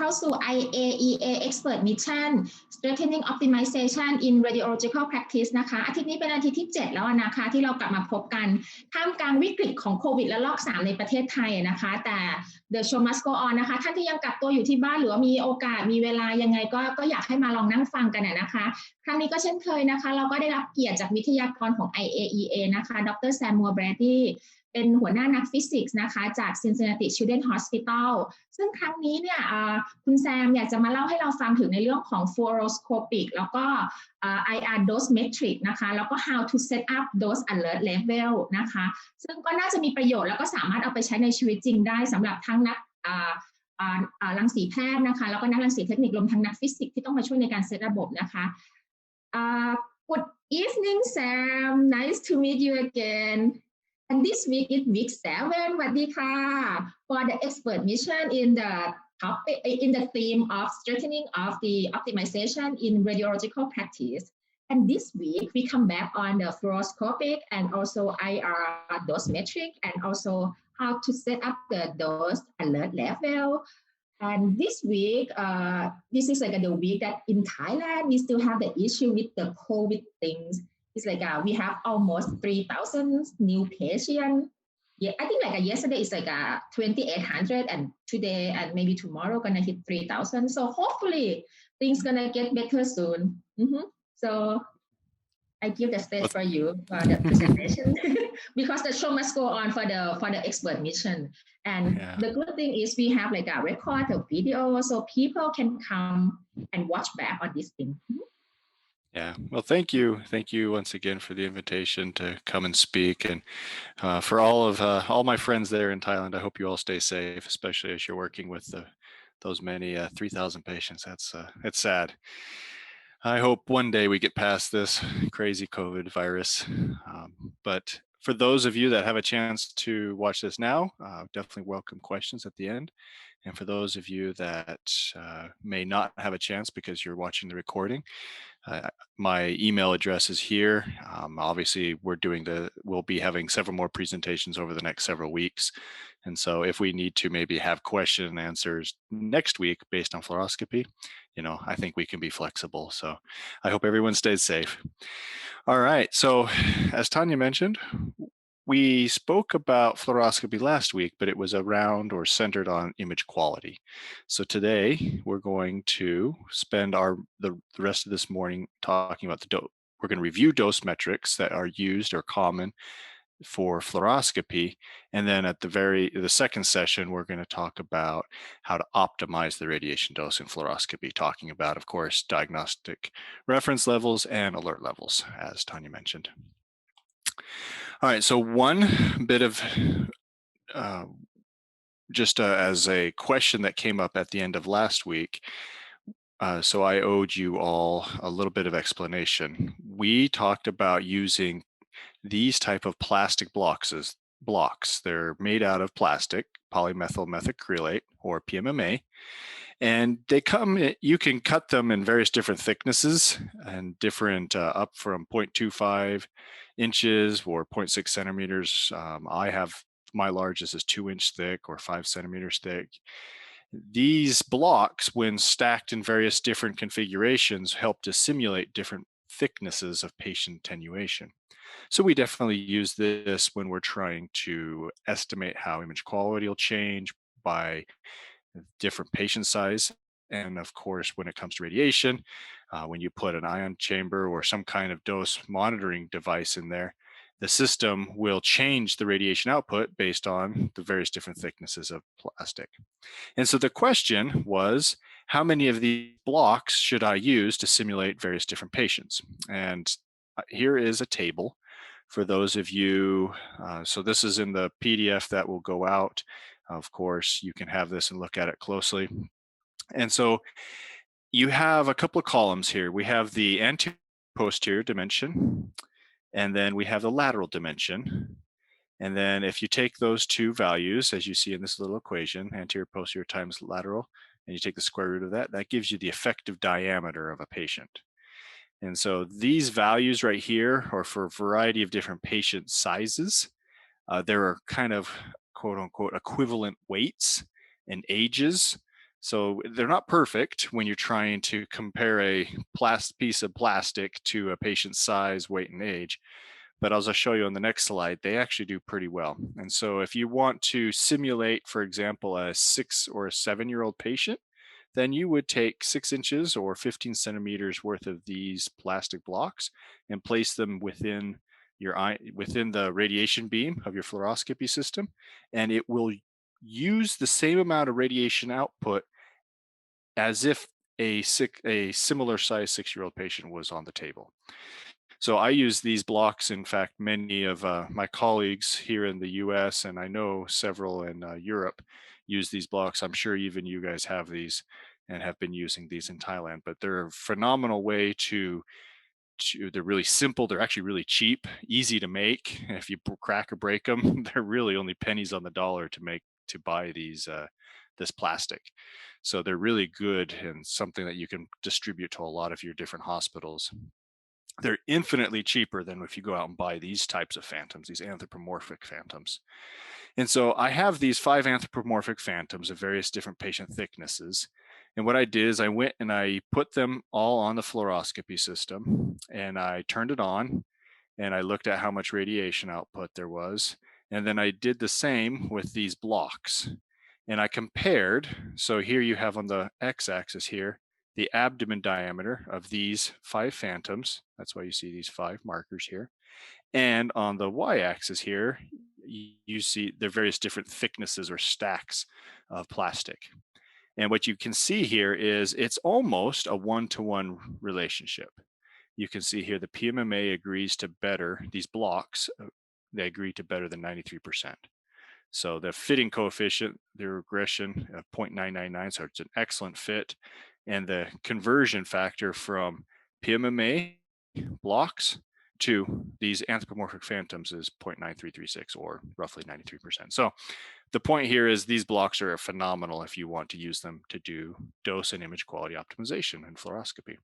เข้าสู่ IAEA Expert Mission Strengthening Optimization in Radiological Practice นะคะอาทิตย์นี้เป็นอาทิตย์ที่ 7 แล้วนะคะที่เรากลับมาพบกันท่ามกลางวิกฤตของโควิดและรอบ 3 ในประเทศไทยนะคะแต่ The Show Must Go On นะคะท่านที่ยังกักตัวอยู่ที่บ้านหรือว่ามีโอกาสมีเวลายังไงก็อยากให้มาลองนั่งฟังกันนะคะครั้งนี้ก็เช่นเคยนะคะเราก็ได้รับเกียรติจากวิทยากรของ IAEA นะคะดร. L Brady เป็นหัวหน้านักฟิสิกส์นะคะจาก Cincinnati Children's Hospital ซึ่งครั้งนี้เนี่ยคุณแซมอยากจะมาเล่าให้เราฟังถึงในเรื่องของ fluoroscopic แล้วก็IR dose metric นะคะแล้วก็ how to set up dose alert level นะคะซึ่งก็น่าจะมีประโยชน์แล้วก็สามารถเอาไปใช้ในชีวิตจริงได้สำหรับทั้งนักรังสีแพทย์นะคะแล้วก็นักรังสีเทคนิครวมทั้งนักฟิสิกส์ที่ต้องมาช่วยในการเซตระบบนะคะ Good evening Sam nice to meet you again and this week is week 7 สวัสดีค่ะ for the expert mission in the topic in the theme of strengthening of the optimization in radiological practice and this week we come back on the fluoroscopic and also IR dose metric and also how to set up the dose alert level. And this week, this is like the week that in Thailand, we still have the issue with the COVID things. It's like we have almost 3,000 new patients. Yeah, I think like yesterday is like 2,800 and today and maybe tomorrow gonna hit 3,000. So hopefully things gonna get better soon. So I give the stage for you for the presentation because the show must go on for the expert mission. And the good thing is we have like a record of video so people can come and watch back on this thing. Yeah, well, thank you once again for the invitation to come and speak, and for all my friends there in Thailand. I hope you all stay safe, especially as you're working with those many 3,000 patients. It's sad. I hope one day we get past this crazy COVID virus. But for those of you that have a chance to watch this now, definitely welcome questions at the end. And for those of you that may not have a chance because you're watching the recording, my email address is here. Obviously, we'll be having several more presentations over the next several weeks. And so if we need to maybe have question and answers next week based on fluoroscopy, I think we can be flexible. So I hope everyone stays safe. All right. So as Tanya mentioned, we spoke about fluoroscopy last week, but it was around or centered on image quality. So today we're going to spend the rest of this morning talking about we're going to review dose metrics that are used or common for fluoroscopy. And then at the second session, we're going to talk about how to optimize the radiation dose in fluoroscopy, talking about, of course, diagnostic reference levels and alert levels, as Tanya mentioned. All right, so one bit of as a question that came up at the end of last week, so I owed you all a little bit of explanation. We talked about using these type of plastic blocks. They're made out of plastic, polymethyl methacrylate, or PMMA, and you can cut them in various different thicknesses and different up from 0.25 inches or 0.6 centimeters. I have my largest is 2-inch thick or 5 centimeters thick. These blocks, when stacked in various different configurations, help to simulate different thicknesses of patient attenuation. So we definitely use this when we're trying to estimate how image quality will change by different patient size. And of course, when it comes to radiation, when you put an ion chamber or some kind of dose monitoring device in there, the system will change the radiation output based on the various different thicknesses of plastic. And so the question was, how many of these blocks should I use to simulate various different patients? And here is a table for those of you. So this is in the PDF that will go out. Of course, you can have this and look at it closely. And so you have a couple of columns here. We have the anterior posterior dimension, and then we have the lateral dimension. And then if you take those two values, as you see in this little equation, anterior posterior times lateral, and you take the square root of that, that gives you the effective diameter of a patient. And so these values right here are for a variety of different patient sizes. There are kind of quote unquote equivalent weights and ages So they're not perfect when you're trying to compare a piece of plastic to a patient's size, weight, and age. But as I'll show you on the next slide, they actually do pretty well. And so if you want to simulate, for example, a 6 or a 7-year-old patient, then you would take 6 inches or 15 centimeters worth of these plastic blocks and place them within your eye, within the radiation beam of your fluoroscopy system, and it will use the same amount of radiation output as if a similar size 6-year-old patient was on the table. So I use these blocks. In fact, many of my colleagues here in the US, and I know several in Europe, use these blocks. I'm sure even you guys have these and have been using these in Thailand, but they're a phenomenal way they're really simple. They're actually really cheap, easy to make. If you crack or break them, they're really only pennies on the dollar to buy this plastic. So they're really good and something that you can distribute to a lot of your different hospitals. They're infinitely cheaper than if you go out and buy these types of phantoms, these anthropomorphic phantoms. And so I have these 5 anthropomorphic phantoms of various different patient thicknesses. And what I did is I went and I put them all on the fluoroscopy system and I turned it on and I looked at how much radiation output there was. And then I did the same with these blocks. And I compared. So here you have on the x axis here the abdomen diameter of these 5 phantoms. That's why you see these 5 markers here. And on the y-axis here, you see the various different thicknesses or stacks of plastic. And what you can see here is it's almost a one-to-one relationship. You can see here the PMMA agrees to better these blocks. They agree to better than 93%. So the fitting coefficient, the regression of 0.999, so it's an excellent fit. And the conversion factor from PMMA blocks to these anthropomorphic phantoms is 0.9336 or roughly 93%. So the point here is these blocks are phenomenal if you want to use them to do dose and image quality optimization in fluoroscopy.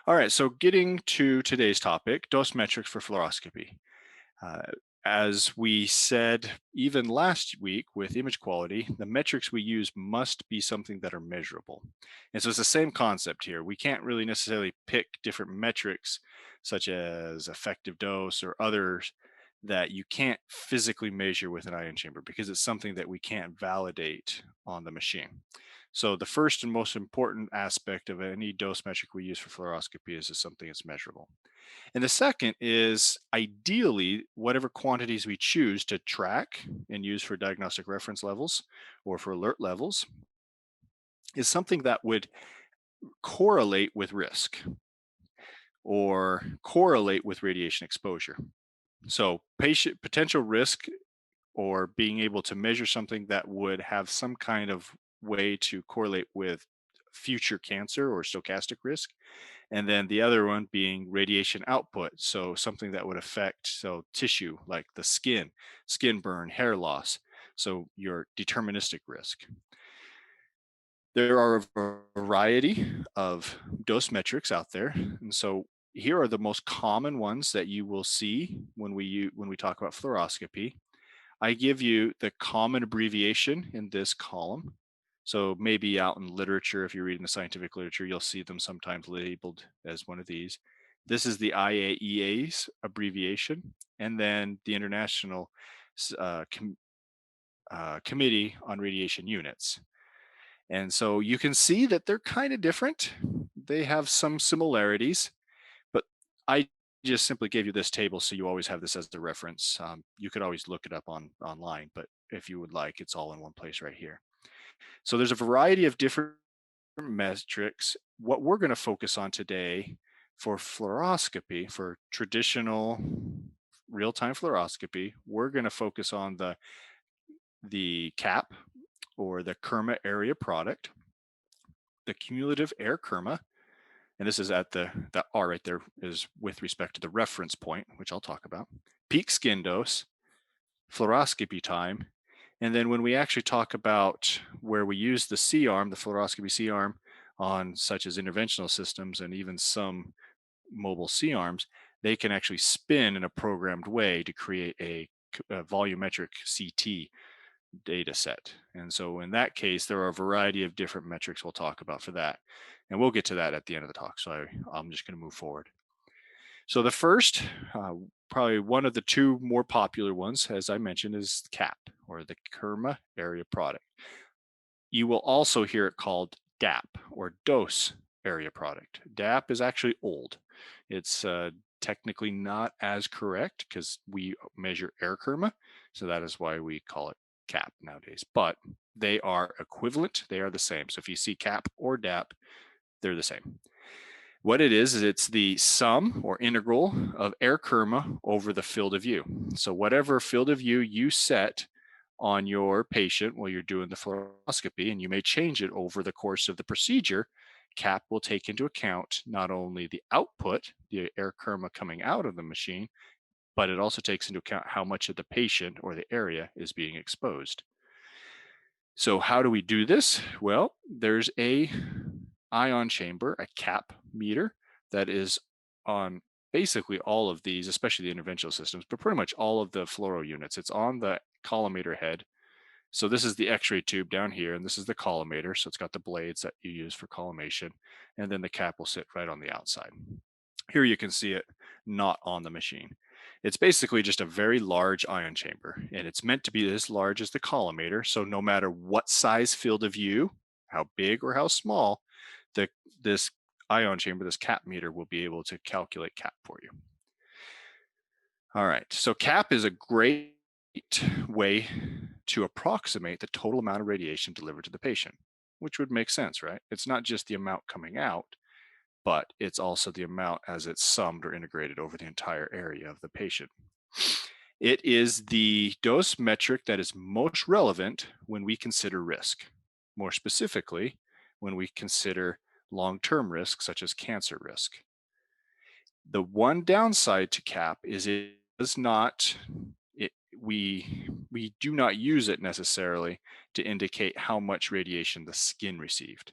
All right, so getting to today's topic, dose metrics for fluoroscopy. Uh, as we said, even last week with image quality, the metrics we use must be something that are measurable. And so it's the same concept here. We can't really necessarily pick different metrics, such as effective dose or others, that you can't physically measure with an ion chamber because it's something that we can't validate on the machine. So the first and most important aspect of any dose metric we use for fluoroscopy is something that's measurable. And the second is ideally, whatever quantities we choose to track and use for diagnostic reference levels or for alert levels is something that would correlate with risk or correlate with radiation exposure. So, patient potential risk or being able to measure something that would have some kind of way to correlate with future cancer or stochastic risk. And then the other one being radiation output. So something that would affect tissue like the skin burn, hair loss. So your deterministic risk. There are a variety of dose metrics out there. And so here are the most common ones that you will see when we talk about fluoroscopy. I give you the common abbreviation in this column. So maybe out in literature, if you're reading the scientific literature, you'll see them sometimes labeled as one of these. This is the IAEA's abbreviation, and then the International Committee on Radiation Units. And so you can see that they're kind of different. They have some similarities, but I just simply gave you this table so you always have this as a reference. You could always look it up online, but if you would like, it's all in one place right here. So there's a variety of different metrics. What we're going to focus on today for fluoroscopy, for traditional real-time fluoroscopy, we're going to focus on the CAP or the Kerma area product, the cumulative air Kerma, and this is at the R right there is with respect to the reference point, which I'll talk about, peak skin dose, fluoroscopy time, and then when we actually talk about where we use the C-arm, the fluoroscopy C-arm on such as interventional systems and even some mobile C-arms, they can actually spin in a programmed way to create a volumetric CT data set. And so in that case, there are a variety of different metrics we'll talk about for that. And we'll get to that at the end of the talk. So I'm just going to move forward. So the first, probably one of the two more popular ones, as I mentioned, is CAP, or the Kerma Area Product. You will also hear it called DAP, or Dose Area Product. DAP is actually old. It's technically not as correct because we measure air kerma, so that is why we call it CAP nowadays. But they are equivalent, they are the same. So if you see CAP or DAP, they're the same. What it is it's the sum or integral of air kerma over the field of view. So whatever field of view you set on your patient while you're doing the fluoroscopy, and you may change it over the course of the procedure, CAP will take into account not only the output, the air kerma coming out of the machine, but it also takes into account how much of the patient or the area is being exposed. So how do we do this? Well, there's a ion chamber, a CAP meter, that is on basically all of these, especially the interventional systems, but pretty much all of the fluoro units. It's on the collimator head. So this is the X-ray tube down here, and this is the collimator. So it's got the blades that you use for collimation, and then the cap will sit right on the outside. Here you can see it not on the machine. It's basically just a very large ion chamber, and it's meant to be as large as the collimator. So no matter what size field of view, how big or how small, this ion chamber, this cap meter, will be able to calculate cap for you. All right, so cap is a great way to approximate the total amount of radiation delivered to the patient, which would make sense, right? It's not just the amount coming out, but it's also the amount as it's summed or integrated over the entire area of the patient. It is the dose metric that is most relevant when we consider risk. More specifically, when we consider long-term risk, such as cancer risk. The one downside to CAP is it does not, we do not use it necessarily to indicate how much radiation the skin received.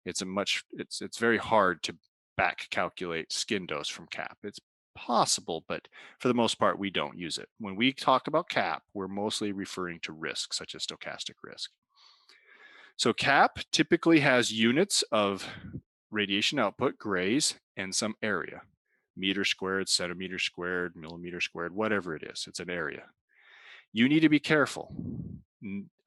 It's very hard to back calculate skin dose from CAP. It's possible, but for the most part, we don't use it. When we talk about CAP, we're mostly referring to risk, such as stochastic risk. So CAP typically has units of radiation output, grays, and some area. Meter squared, centimeter squared, millimeter squared, whatever it is, it's an area. You need to be careful.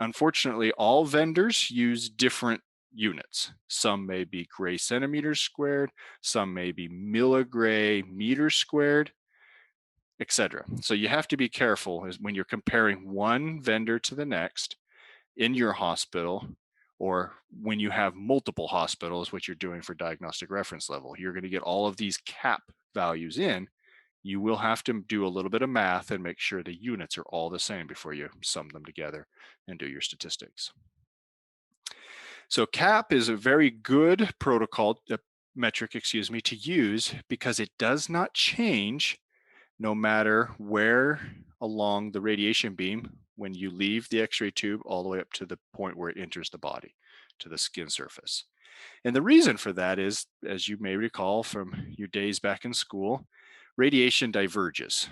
Unfortunately, all vendors use different units. Some may be gray centimeters squared, some may be milligray meters squared, etc. So you have to be careful when you're comparing one vendor to the next in your hospital, or when you have multiple hospitals, which you're doing for diagnostic reference level. You're going to get all of these CAP values in. You will have to do a little bit of math and make sure the units are all the same before you sum them together and do your statistics. So CAP is a very good protocol, metric, to use because it does not change no matter where along the radiation beam when you leave the X-ray tube all the way up to the point where it enters the body, to the skin surface. And the reason for that is, as you may recall from your days back in school, radiation diverges.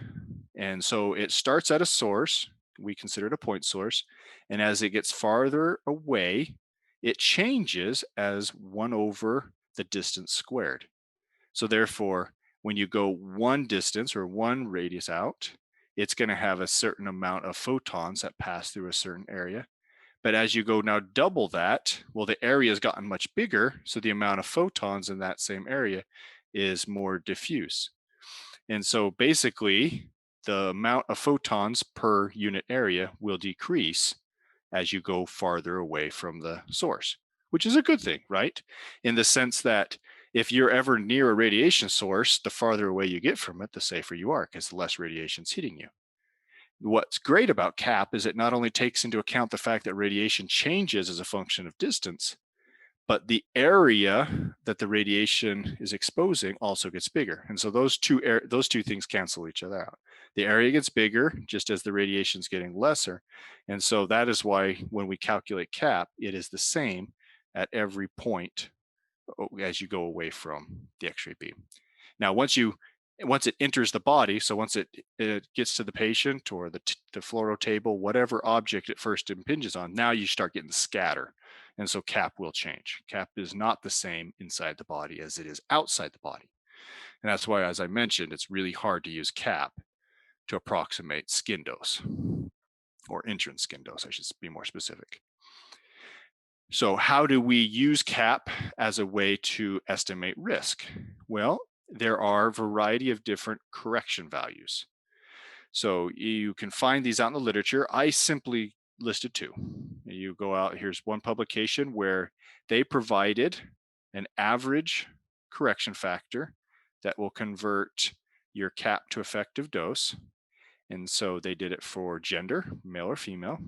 And so it starts at a source, we consider it a point source, and as it gets farther away, it changes as 1 over the distance squared. So therefore, when you go one distance or one radius out, it's going to have a certain amount of photons that pass through a certain area. But as you go now double that, well, the area has gotten much bigger, so the amount of photons in that same area is more diffuse. And so basically, the amount of photons per unit area will decrease as you go farther away from the source, which is a good thing, right? In the sense that if you're ever near a radiation source, the farther away you get from it, the safer you are because the less radiation's hitting you. What's great about CAP is it not only takes into account the fact that radiation changes as a function of distance, but the area that the radiation is exposing also gets bigger. And so those two things cancel each other out. The area gets bigger just as the radiation is getting lesser. And so that is why when we calculate CAP, it is the same at every point as you go away from the X-ray beam. Now, once you once it enters the body, so once it gets to the patient or the fluoro table, whatever object it first impinges on, now you start getting the scatter. And so cap will change. Cap is not the same inside the body as it is outside the body. And that's why, as I mentioned, it's really hard to use cap to approximate skin dose, or entrance skin dose, I should be more specific. So how do we use cap as a way to estimate risk? Well, there are a variety of different correction values. So you can find these out in the literature. I simply listed two. You go out, here's one publication where they provided an average correction factor that will convert your cap to effective dose. And so they did it for gender, male or female.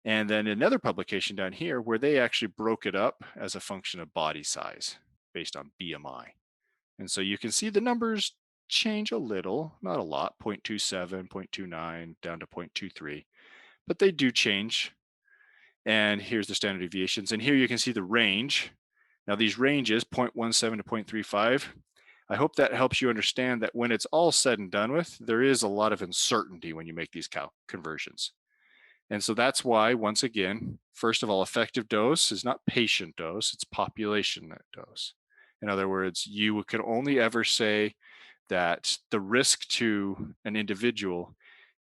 And then another publication down here where they actually broke it up as a function of body size based on BMI. And so you can see the numbers change a little, not a lot, 0.27, 0.29, down to 0.23, but they do change. And here's the standard deviations. And here you can see the range. Now these ranges, 0.17 to 0.35, I hope that helps you understand that when it's all said and done with, there is a lot of uncertainty when you make these conversions. And so that's why, once again, first of all, effective dose is not patient dose, it's population dose. In other words, you can only ever say that the risk to an individual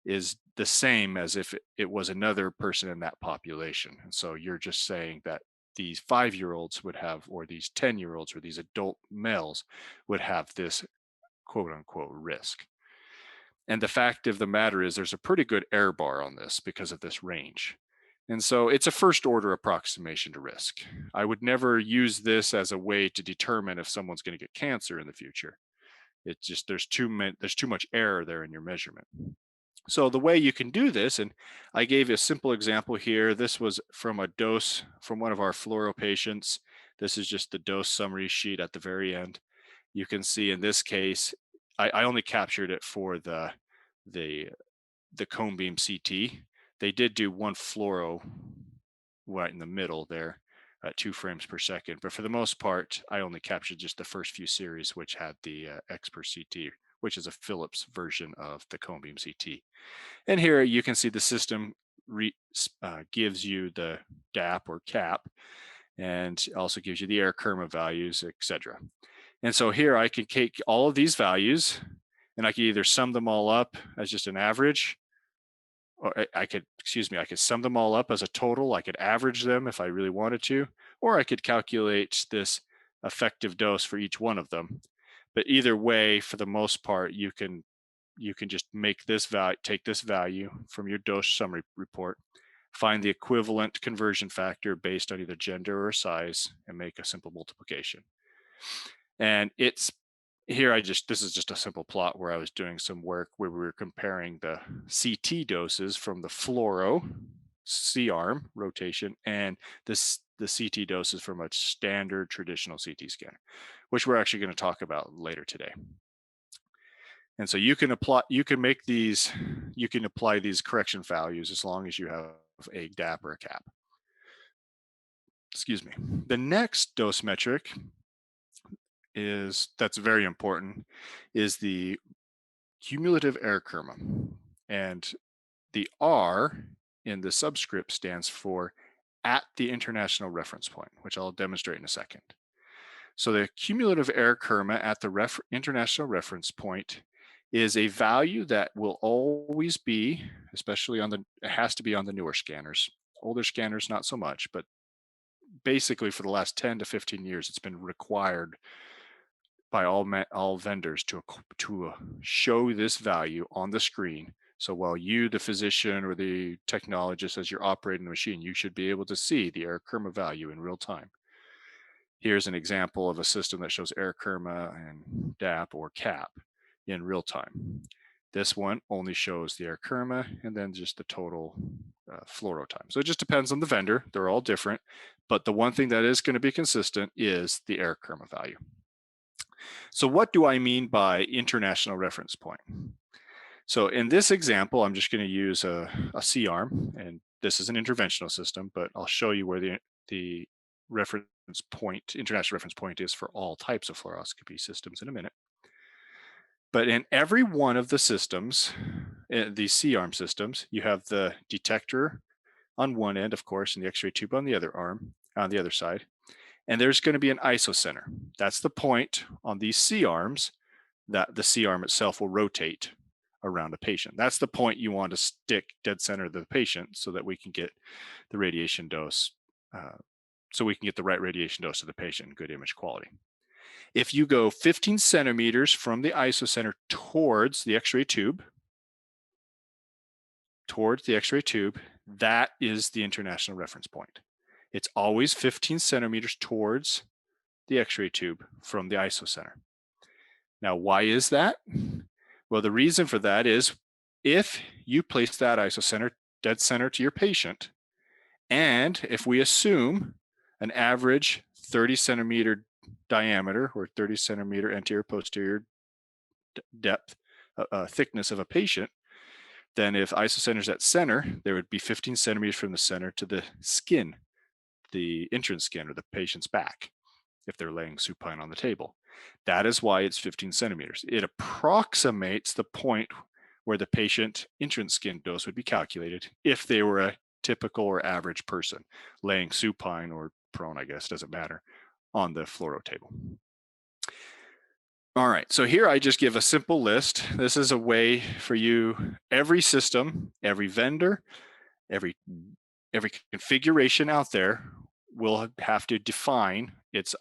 is the same as if it was another person in that population. And so you're just saying that these 5-year-olds would have, or these 10-year-olds, or these adult males would have this quote unquote risk. And the fact of the matter is there's a pretty good error bar on this because of this range. And so it's a first order approximation to risk. I would never use this as a way to determine if someone's going to get cancer in the future. It's just there's too much error there in your measurement. So the way you can do this, and I gave you a simple example here. This was from a dose from one of our fluoro patients. This is just the dose summary sheet at the very end. You can see in this case, I only captured it for the cone beam CT. They did do one fluoro right in the middle there at 2 frames per second, but for the most part, I only captured just the first few series, which had the X per CT, which is a Philips version of the cone beam CT. And here you can see the system gives you the DAP or cap, and also gives you the air kerma values, etc. And so here I can take all of these values and I could either sum them all up as just an average, or I could sum them all up as a total. I could average them if I really wanted to, or I could calculate this effective dose for each one of them. But either way, for the most part, you can just make this value, take this value from your dose summary report, find the equivalent conversion factor based on either gender or size, and make a simple multiplication. And it's here, this is just a simple plot where I was doing some work where we were comparing the CT doses from the fluoro C-arm rotation and the CT doses from a standard traditional CT scanner, which we're actually going to talk about later today. And so you can apply these correction values as long as you have a DAP or a cap. Excuse me. The next dose metric that's very important is the cumulative error kerma. And the R in the subscript stands for at the international reference point, which I'll demonstrate in a second. So the cumulative error kerma at the international reference point is a value that will always be, especially it has to be on the newer scanners. Older scanners, not so much, but basically for the last 10 to 15 years, it's been required by all vendors to show this value on the screen. So while you, the physician or the technologist, as you're operating the machine, you should be able to see the error kerma value in real time. Here's an example of a system that shows error kerma and DAP or cap in real time. This one only shows the error kerma and then just the total fluoro time. So it just depends on the vendor. They're all different, but the one thing that is going to be consistent is the error kerma value. So what do I mean by international reference point? So in this example, I'm just going to use a C-arm, and this is an interventional system, but I'll show you where the reference point, international reference point is for all types of fluoroscopy systems in a minute. But in every one of the systems, these C-arm systems, you have the detector on one end, of course, and the X-ray tube on the other arm, on the other side. And there's going to be an isocenter. That's the point on these C-arms that the C-arm itself will rotate around a patient. That's the point you want to stick dead center of the patient so that we can get the radiation dose, so we can get the right radiation dose to the patient and good image quality. If you go 15 centimeters from the isocenter towards the X-ray tube, that is the international reference point. It's always 15 centimeters towards the X-ray tube from the isocenter. Now, why is that? Well, the reason for that is if you place that isocenter dead center to your patient, and if we assume an average 30 centimeter diameter or 30 centimeter anterior posterior depth, thickness of a patient, then if isocenter is at center, there would be 15 centimeters from the center to the skin, the entrance skin or the patient's back, if they're laying supine on the table. That is why it's 15 centimeters. It approximates the point where the patient entrance skin dose would be calculated if they were a typical or average person laying supine or prone, I guess, doesn't matter, on the fluoro table. All right, so here I just give a simple list. This is a way for you, every system, every vendor, every configuration out there will have to define its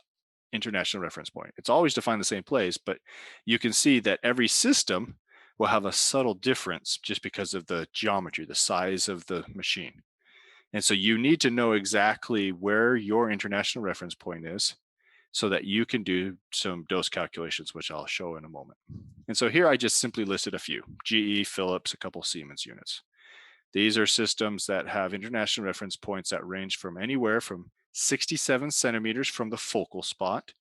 international reference point. It's always defined the same place, but you can see that every system will have a subtle difference just because of the geometry, the size of the machine. And so you need to know exactly where your international reference point is so that you can do some dose calculations, which I'll show in a moment. And so here I just simply listed a few: GE, Philips, a couple Siemens units. These are systems that have international reference points that range from anywhere from 67 centimeters from the focal spot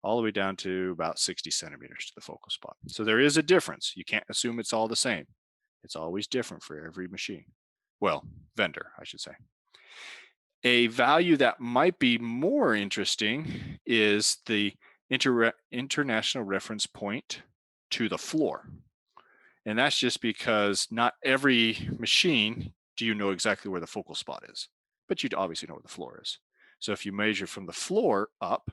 all the way down to about 60 centimeters to the focal spot. So there is a difference. You can't assume it's all the same. It's always different for every machine. Well, vendor, I should say. A value that might be more interesting is the international reference point to the floor. And that's just because not every machine do you know exactly where the focal spot is, but you'd obviously know where the floor is. So if you measure from the floor up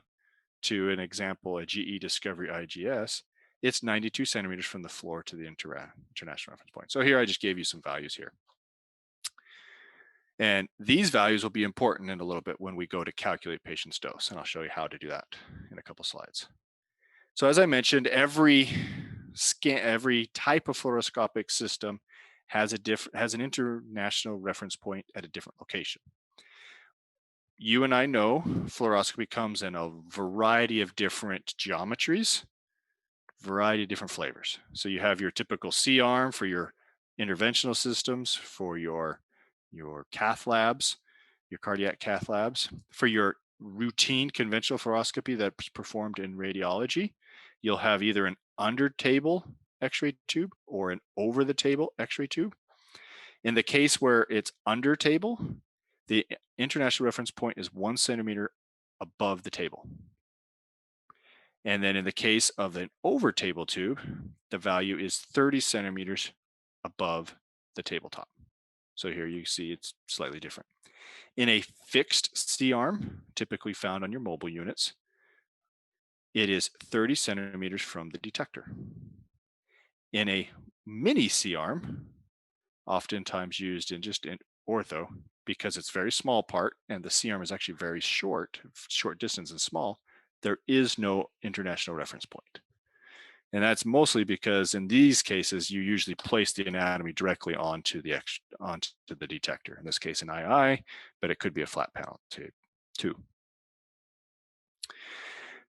to an example, a GE Discovery IGS, it's 92 centimeters from the floor to the international reference point. So here I just gave you some values here. And these values will be important in a little bit when we go to calculate patient's dose, and I'll show you how to do that in a couple slides. So as I mentioned, every type of fluoroscopic system has an international reference point at a different location. You and I know fluoroscopy comes in a variety of different geometries, variety of different flavors. So you have your typical C-arm for your interventional systems, for your cath labs, your cardiac cath labs. For your routine conventional fluoroscopy that's performed in radiology, you'll have either an under table X-ray tube or an over the table X-ray tube. In the case where it's under table, the international reference point is 1 centimeter above the table. And then in the case of an over table tube, the value is 30 centimeters above the tabletop. So here you see it's slightly different. In a fixed C-arm, typically found on your mobile units, it is 30 centimeters from the detector. In a mini C-arm, oftentimes used in ortho, because it's very small part and the C-arm is actually very short distance and small, there is no international reference point. And that's mostly because in these cases, you usually place the anatomy directly onto the detector. In this case, an II, but it could be a flat panel too.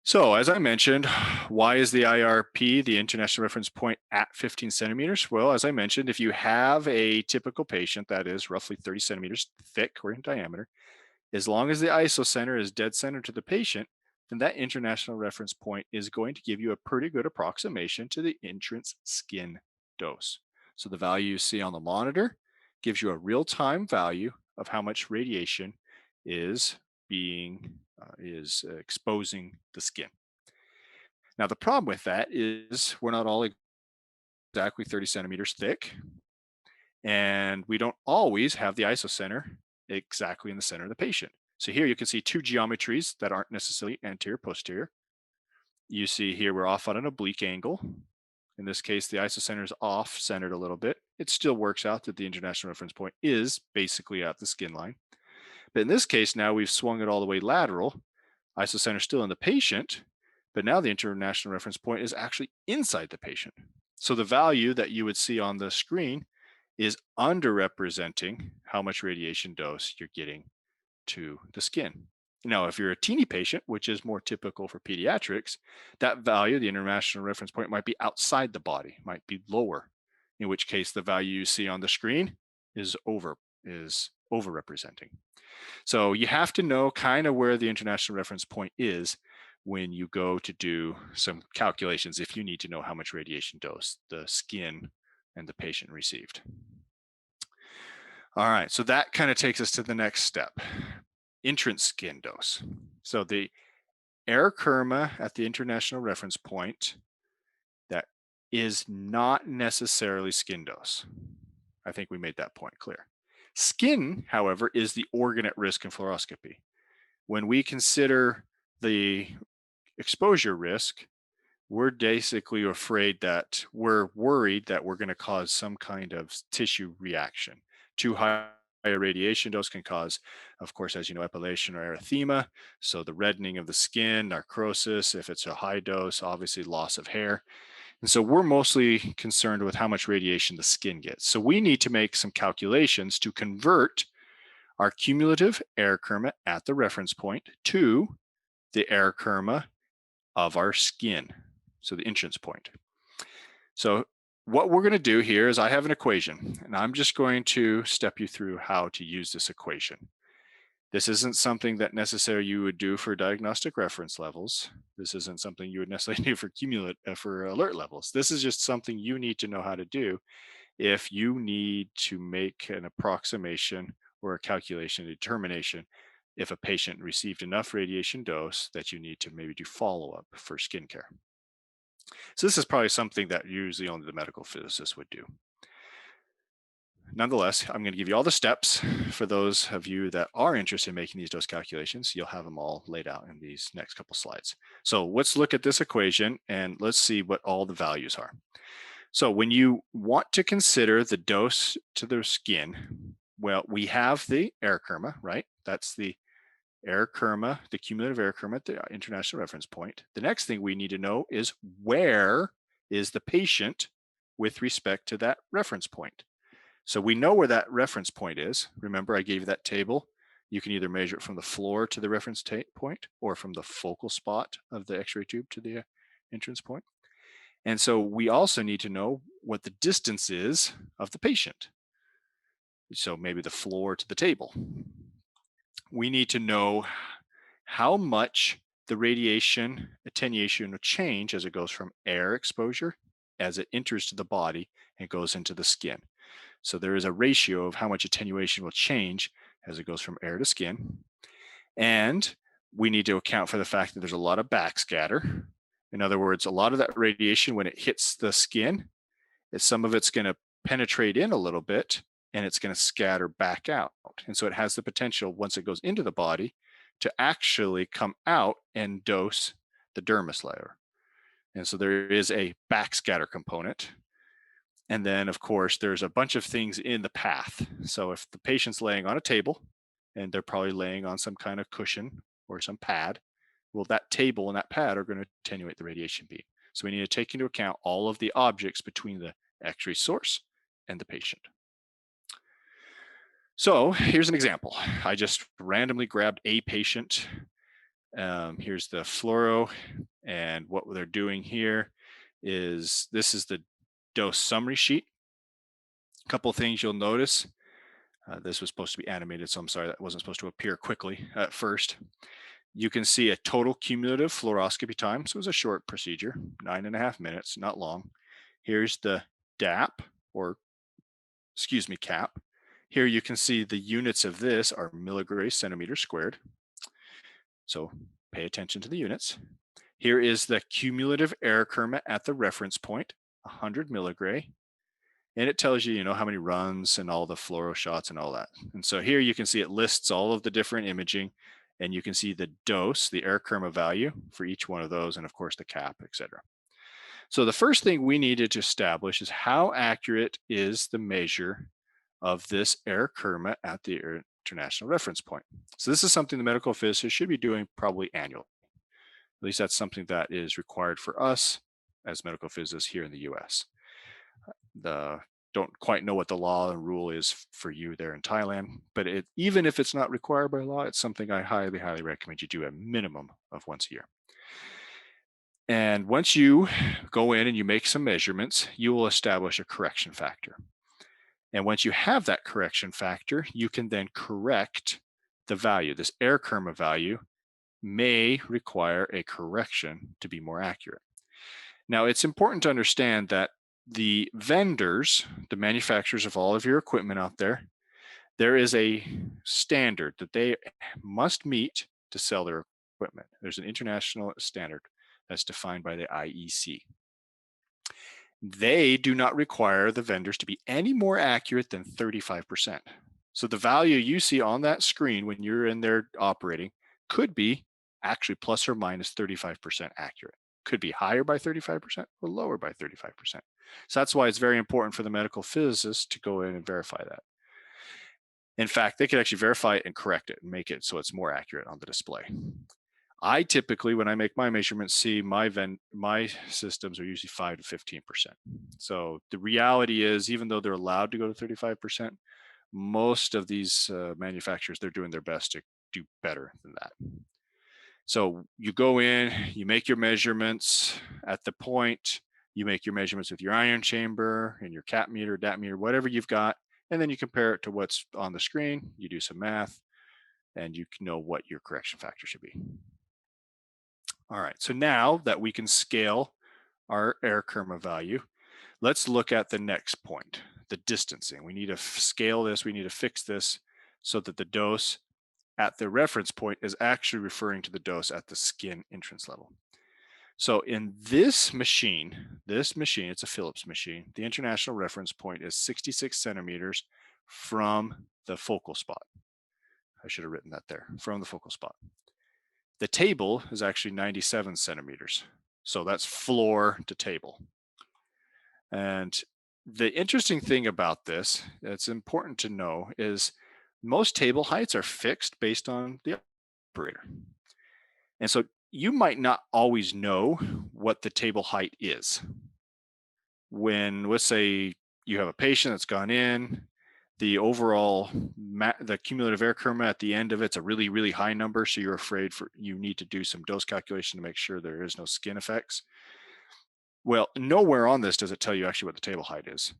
So as I mentioned, why is the IRP, the international reference point, at 15 centimeters? Well, as I mentioned, if you have a typical patient that is roughly 30 centimeters thick or in diameter, as long as the isocenter is dead center to the patient, then that international reference point is going to give you a pretty good approximation to the entrance skin dose. So the value you see on the monitor gives you a real-time value of how much radiation is exposing the skin. Now the problem with that is we're not all exactly 30 centimeters thick. And we don't always have the isocenter exactly in the center of the patient. So here you can see two geometries that aren't necessarily anterior posterior. You see here we're off on an oblique angle. In this case, the isocenter is off centered a little bit. It still works out that the international reference point is basically at the skin line. But in this case, now we've swung it all the way lateral. Isocenter still in the patient, but now the international reference point is actually inside the patient. So the value that you would see on the screen is underrepresenting how much radiation dose you're getting to the skin. Now, if you're a teeny patient, which is more typical for pediatrics, that value, the international reference point, might be outside the body, might be lower, in which case the value you see on the screen is overrepresenting. So you have to know kind of where the international reference point is when you go to do some calculations if you need to know how much radiation dose the skin and the patient received. All right, so that kind of takes us to the next step, entrance skin dose. So the air kerma at the international reference point that is not necessarily skin dose. I think we made that point clear. Skin, however, is the organ at risk in fluoroscopy. When we consider the exposure risk, we're basically afraid that we're worried that we're going to cause some kind of tissue reaction. Too high a radiation dose can cause, of course, as you know, epilation or erythema. So the reddening of the skin, necrosis. If it's a high dose, obviously loss of hair. And so we're mostly concerned with how much radiation the skin gets. So we need to make some calculations to convert our cumulative air kerma at the reference point to the air kerma of our skin, so the entrance point. So what we're going to do here is I have an equation, and I'm just going to step you through how to use this equation. This isn't something that necessarily you would do for diagnostic reference levels. This isn't something you would necessarily do for for alert levels. This is just something you need to know how to do if you need to make an approximation or a calculation, a determination if a patient received enough radiation dose that you need to maybe do follow-up for skincare. So this is probably something that usually only the medical physicist would do. Nonetheless, I'm going to give you all the steps for those of you that are interested in making these dose calculations. You'll have them all laid out in these next couple slides. So let's look at this equation and let's see what all the values are. So when you want to consider the dose to the skin, well, we have the air kerma, right? That's the air kerma, the cumulative air kerma at the international reference point. The next thing we need to know is where is the patient with respect to that reference point. So we know where that reference point is. Remember, I gave you that table. You can either measure it from the floor to the reference point or from the focal spot of the X-ray tube to the entrance point. And so we also need to know what the distance is of the patient. So maybe the floor to the table. We need to know how much the radiation attenuation will change as it goes from air exposure as it enters to the body and goes into the skin. So there is a ratio of how much attenuation will change as it goes from air to skin. And we need to account for the fact that there's a lot of backscatter. In other words, a lot of that radiation, when it hits the skin, some of it's going to penetrate in a little bit and it's going to scatter back out. And so it has the potential, once it goes into the body, to actually come out and dose the dermis layer. And so there is a backscatter component. And then, of course, there's a bunch of things in the path. So if the patient's laying on a table and they're probably laying on some kind of cushion or some pad, well, that table and that pad are going to attenuate the radiation beam. So we need to take into account all of the objects between the X-ray source and the patient. So here's an example. I just randomly grabbed a patient. Here's the fluoro, and what they're doing here is this is the dose summary sheet. A couple of things you'll notice. This was supposed to be animated, so I'm sorry that wasn't supposed to appear quickly at first. You can see a total cumulative fluoroscopy time. So it was a short procedure, 9.5 minutes, not long. Here's the DAP, or excuse me, CAP. Here you can see the units of this are milligray centimeter squared. So pay attention to the units. Here is the cumulative air kerma at the reference point. 100 milligray, and it tells you, how many runs and all the fluoro shots and all that. And so here you can see it lists all of the different imaging, and you can see the dose, the air kerma value for each one of those, and of course the cap, etc. So the first thing we needed to establish is how accurate is the measure of this air kerma at the international reference point. So this is something the medical physicist should be doing probably annually. At least that's something that is required for us as medical physicists here in the US. The don't quite know what the law and rule is for you there in Thailand, but even if it's not required by law, it's something I highly, highly recommend you do a minimum of once a year. And once you go in and you make some measurements, you will establish a correction factor. And once you have that correction factor, you can then correct the value. This air kerma value may require a correction to be more accurate. Now, it's important to understand that the vendors, the manufacturers of all of your equipment out there is a standard that they must meet to sell their equipment. There's an international standard that's defined by the IEC. They do not require the vendors to be any more accurate than 35%. So the value you see on that screen when you're in there operating could be actually plus or minus 35% accurate. Could be higher by 35% or lower by 35%. So that's why it's very important for the medical physicist to go in and verify that. In fact, they could actually verify it and correct it and make it so it's more accurate on the display. I typically, when I make my measurements, see my systems are usually 5 to 15%. So the reality is, even though they're allowed to go to 35%, most of these manufacturers, they're doing their best to do better than that. So you go in, you make your measurements at the point, you make your measurements with your ion chamber and your cap meter, DAT meter, whatever you've got, and then you compare it to what's on the screen, you do some math, and you can know what your correction factor should be. All right, so now that we can scale our air kerma value, let's look at the next point, the distancing. We need to scale this, we need to fix this so that the dose at the reference point is actually referring to the dose at the skin entrance level. So in this machine, it's a Philips machine, the international reference point is 66 centimeters from the focal spot. I should have written that there, from the focal spot. The table is actually 97 centimeters. So that's floor to table. And the interesting thing about this, that's important to know, is most table heights are fixed based on the operator. And so you might not always know what the table height is. When, let's say, you have a patient that's gone in, the overall, the cumulative air kerma at the end of it's a really, really high number. So you're afraid you need to do some dose calculation to make sure there is no skin effects. Well, nowhere on this does it tell you actually what the table height is,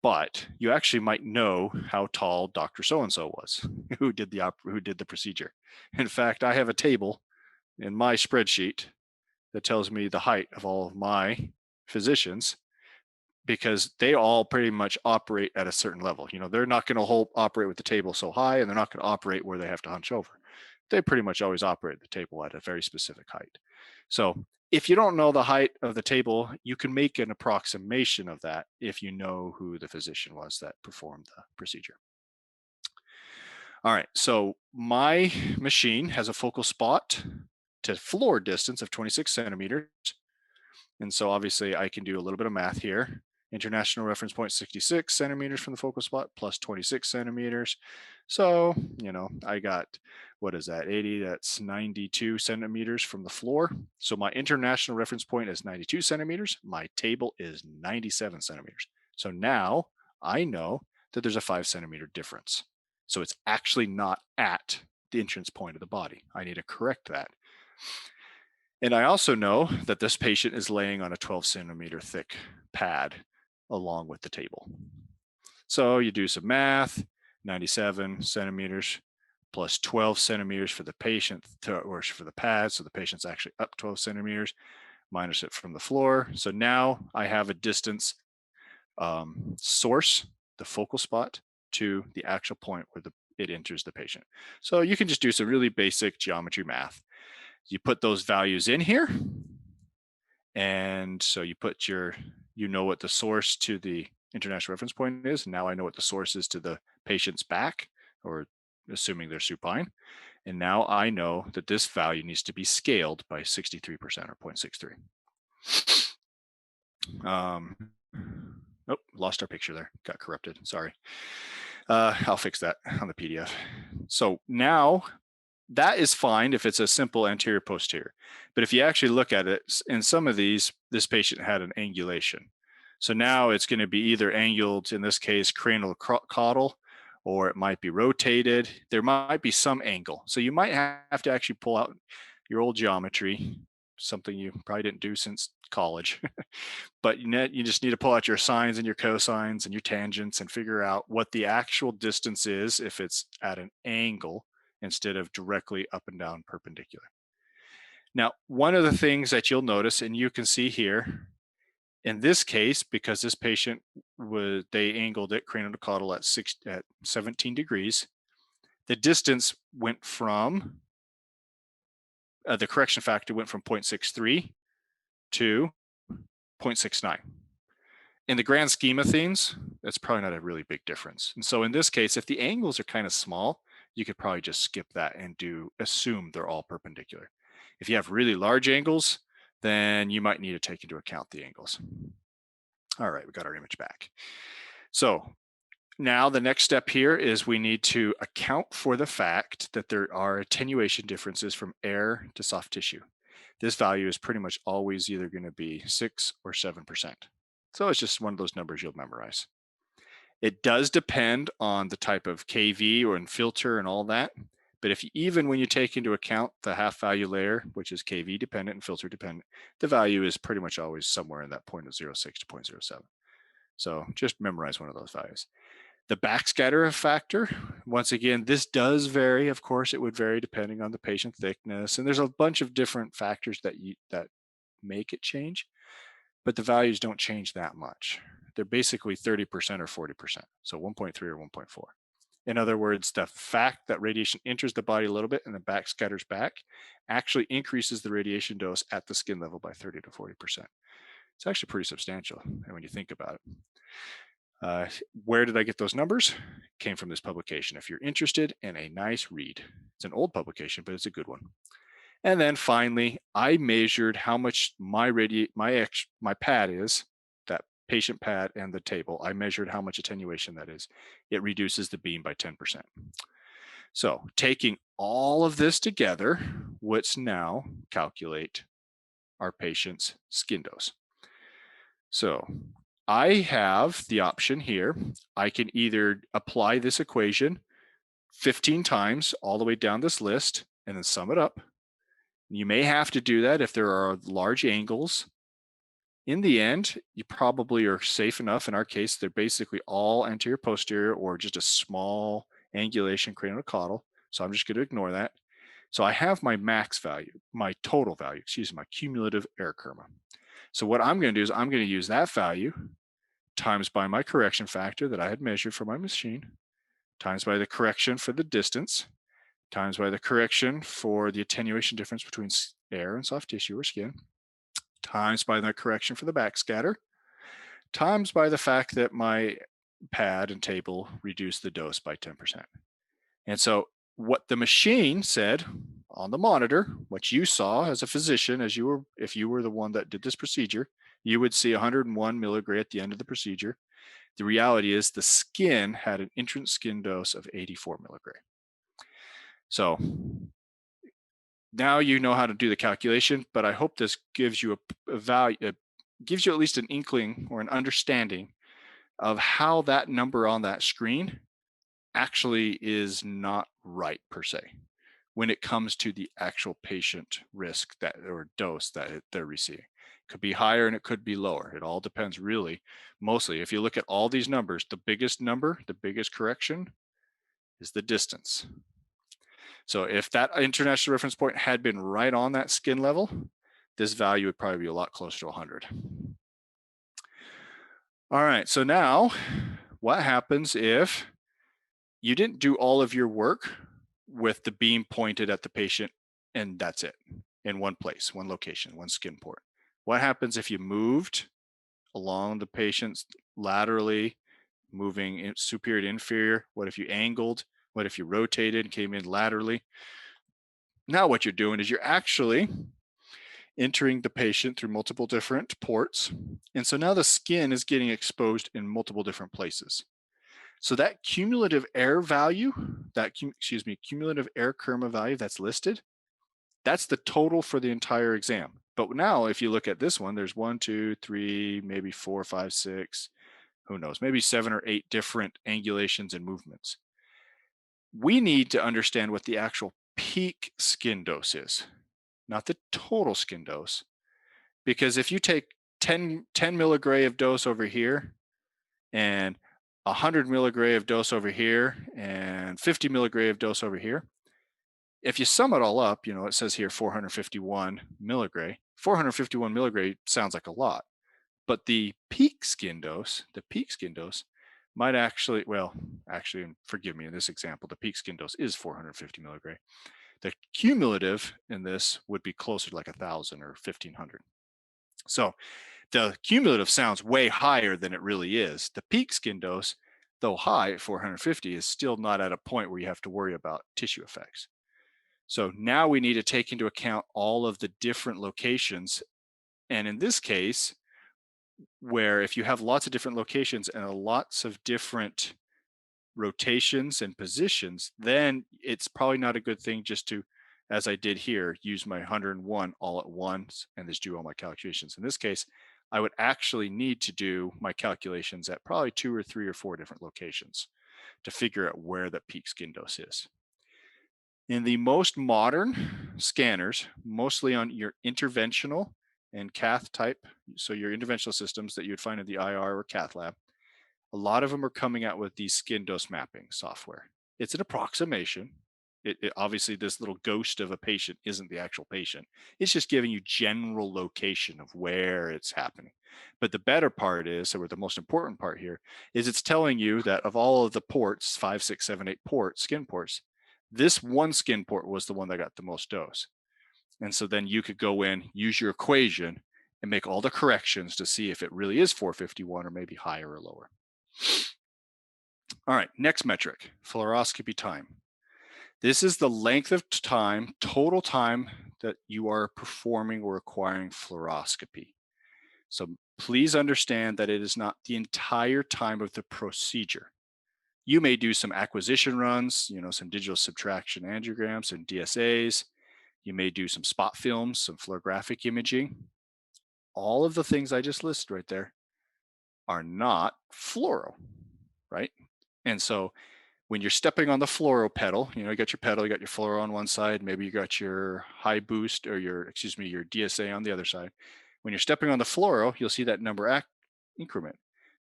but you actually might know how tall Dr. So-and-so was who did the procedure. In fact, I have a table in my spreadsheet that tells me the height of all of my physicians, because they all pretty much operate at a certain level. They're not going to operate with the table so high, and they're not going to operate where they have to hunch over. They pretty much always operate the table at a very specific height. So if you don't know the height of the table, you can make an approximation of that if you know who the physician was that performed the procedure. All right, so my machine has a focal spot to floor distance of 26 centimeters. And so obviously I can do a little bit of math here. International reference point 66 centimeters from the focal spot plus 26 centimeters. So, I got, what is that, 80, that's 92 centimeters from the floor. So my international reference point is 92 centimeters. My table is 97 centimeters. So now I know that there's a 5 centimeter difference. So it's actually not at the entrance point of the body. I need to correct that. And I also know that this patient is laying on a 12 centimeter thick pad along with the table. So you do some math, 97 centimeters plus 12 centimeters for the patient, or for the pad, so the patient's actually up 12 centimeters, minus it from the floor. So now I have a distance source, the focal spot, to the actual point where it enters the patient. So you can just do some really basic geometry math. You put those values in here. And so you put your you know what the source to the international reference point is. Now I know what the source is to the patient's back, or assuming they're supine. And now I know that this value needs to be scaled by 63% or 0.63. Oh, lost our picture there. Got corrupted. Sorry. I'll fix that on the PDF. So now that is fine if it's a simple anterior posterior. But if you actually look at it, in some of these, this patient had an angulation. So now it's going to be either angled, in this case, cranial caudal, or it might be rotated. There might be some angle. So you might have to actually pull out your old geometry, something you probably didn't do since college. But you just need to pull out your sines and your cosines and your tangents and figure out what the actual distance is if it's at an angle instead of directly up and down perpendicular. Now, one of the things that you'll notice, and you can see here, in this case, because this patient they angled it cranial to caudal at 17 degrees, the distance went from, the correction factor went from 0.63 to 0.69. In the grand scheme of things, that's probably not a really big difference. And so in this case, if the angles are kind of small, you could probably just skip that and assume they're all perpendicular. If you have really large angles, then you might need to take into account the angles. All right, we got our image back. So now the next step here is we need to account for the fact that there are attenuation differences from air to soft tissue. This value is pretty much always either going to be 6 or 7%. So it's just one of those numbers you'll memorize. It does depend on the type of KV or filter and all that. But even when you take into account the half value layer, which is KV dependent and filter dependent, the value is pretty much always somewhere in that 0.06 to 0.07. So just memorize one of those values. The backscatter factor, once again, this does vary. Of course, it would vary depending on the patient thickness. And there's a bunch of different factors that make it change, but the values don't change that much. They're basically 30% or 40%, so 1.3 or 1.4. In other words, the fact that radiation enters the body a little bit and then backscatters back actually increases the radiation dose at the skin level by 30 to 40%. It's actually pretty substantial when you think about it. Where did I get those numbers? It came from this publication. If you're interested in a nice read, it's an old publication, but it's a good one. And then finally, I measured how much my pad is, that patient pad and the table. I measured how much attenuation that is. It reduces the beam by 10%. So taking all of this together, let's now calculate our patient's skin dose. So I have the option here. I can either apply this equation 15 times all the way down this list and then sum it up. You may have to do that if there are large angles. In the end, you probably are safe enough. In our case, they're basically all anterior posterior or just a small angulation cranial caudal. So I'm just going to ignore that. So I have my max value, my total value, my cumulative error karma. So what I'm going to do is I'm going to use that value times by my correction factor that I had measured for my machine, times by the correction for the distance, times by the correction for the attenuation difference between air and soft tissue or skin, times by the correction for the backscatter, times by the fact that my pad and table reduced the dose by 10%. And so what the machine said on the monitor, what you saw as a physician, if you were the one that did this procedure, you would see 101 milligray at the end of the procedure. The reality is the skin had an entrance skin dose of 84 milligray. So now you know how to do the calculation, but I hope this gives you a value, gives you at least an inkling or an understanding of how that number on that screen actually is not right per se when it comes to the actual patient risk or dose that they're receiving. It could be higher and it could be lower. It all depends really, mostly. If you look at all these numbers, the biggest number, the biggest correction is the distance. So if that international reference point had been right on that skin level, this value would probably be a lot closer to 100. All right, so now what happens if you didn't do all of your work with the beam pointed at the patient and that's it, in one place, one location, one skin port? What happens if you moved along the patient's laterally, moving in superior to inferior. What if you angled? What if you rotated and came in laterally? Now what you're doing is you're actually entering the patient through multiple different ports. And so now the skin is getting exposed in multiple different places. So that cumulative air value, cumulative air kerma value that's listed, that's the total for the entire exam. But now if you look at this one, there's 1, 2, 3, maybe 4, 5, 6, who knows, maybe 7 or 8 different angulations and movements. We need to understand what the actual peak skin dose is, not the total skin dose. Because if you take 10 milligray of dose over here and 100 milligray of dose over here and 50 milligray of dose over here, if you sum it all up, it says here 451 milligray. 451 milligray sounds like a lot, but the peak skin dose might actually, forgive me, in this example, the peak skin dose is 450 milligray. The cumulative in this would be closer to like 1,000 or 1,500. So the cumulative sounds way higher than it really is. The peak skin dose, though high at 450, is still not at a point where you have to worry about tissue effects. So now we need to take into account all of the different locations. And in this case, where if you have lots of different locations and lots of different rotations and positions, then it's probably not a good thing just to, as I did here, use my 101 all at once and just do all my calculations. In this case, I would actually need to do my calculations at probably 2 or 3 or 4 different locations to figure out where the peak skin dose is. In the most modern scanners, mostly on your interventional and cath type, so your interventional systems that you would find in the IR or cath lab, a lot of them are coming out with these skin dose mapping software. It's an approximation. Obviously, this little ghost of a patient isn't the actual patient. It's just giving you general location of where it's happening. But the better part is, or the most important part here, is it's telling you that of all of the ports, 5, 6, 7, 8 ports, skin ports, this one skin port was the one that got the most dose. And so then you could go in, use your equation, and make all the corrections to see if it really is 451 or maybe higher or lower. All right, next metric, fluoroscopy time. This is the length of time, total time that you are performing or requiring fluoroscopy. So please understand that it is not the entire time of the procedure. You may do some acquisition runs, some digital subtraction angiograms and DSAs. You may do some spot films, some fluorographic imaging. All of the things I just listed right there are not fluoro, right? And so when you're stepping on the fluoro pedal, you got your pedal, you got your fluoro on one side, maybe you got your high boost or your DSA on the other side. When you're stepping on the fluoro, you'll see that number increment.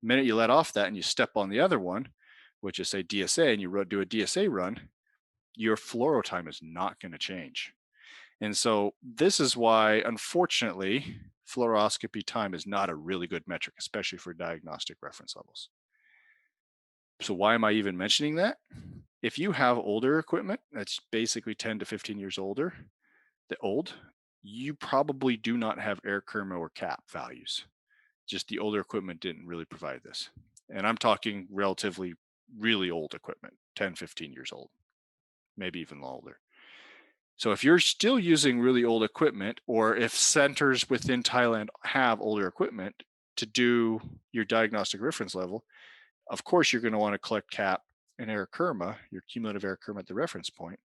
The minute you let off that and you step on the other one, which is say DSA, and you do a DSA run, your fluoro time is not going to change. And so this is why, unfortunately, fluoroscopy time is not a really good metric, especially for diagnostic reference levels. So why am I even mentioning that? If you have older equipment that's basically 10 to 15 years old, you probably do not have air kerma or cap values. Just the older equipment didn't really provide this. And I'm talking relatively really old equipment, 10, 15 years old, maybe even older. So if you're still using really old equipment, or if centers within Thailand have older equipment to do your diagnostic reference level, of course, you're going to want to collect cap and air kerma, your cumulative air kerma at the reference point.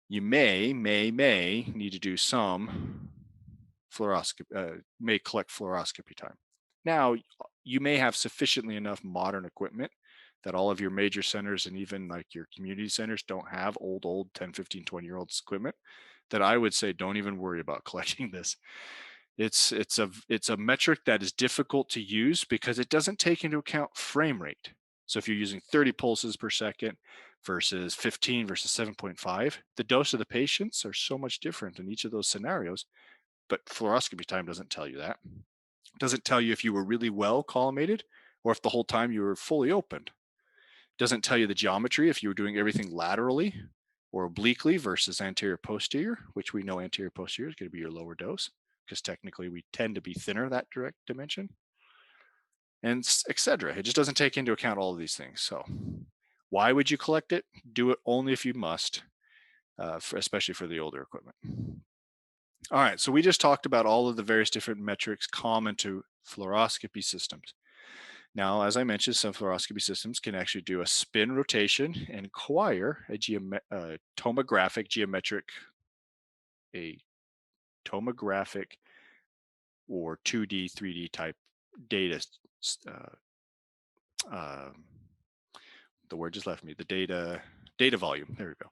You may need to do some fluoroscopy, may collect fluoroscopy time. Now, you may have sufficiently enough modern equipment that all of your major centers and even like your community centers don't have old 10, 15, 20-year-old equipment, that I would say don't even worry about collecting this. It's a metric that is difficult to use because it doesn't take into account frame rate. So if you're using 30 pulses per second versus 15 versus 7.5, the dose of the patients are so much different in each of those scenarios. But fluoroscopy time doesn't tell you that. It doesn't tell you if you were really well collimated or if the whole time you were fully opened. It doesn't tell you the geometry if you were doing everything laterally or obliquely versus anterior posterior, which we know anterior posterior is going to be your lower dose, because technically we tend to be thinner that direct dimension. and etc. It just doesn't take into account all of these things. So why would you collect it? Do it only if you must, especially for the older equipment. All right, so we just talked about all of the various different metrics common to fluoroscopy systems. Now, as I mentioned, some fluoroscopy systems can actually do a spin rotation and acquire a tomographic or 2D, 3D type data. Um, the word just left me. The data volume. There we go.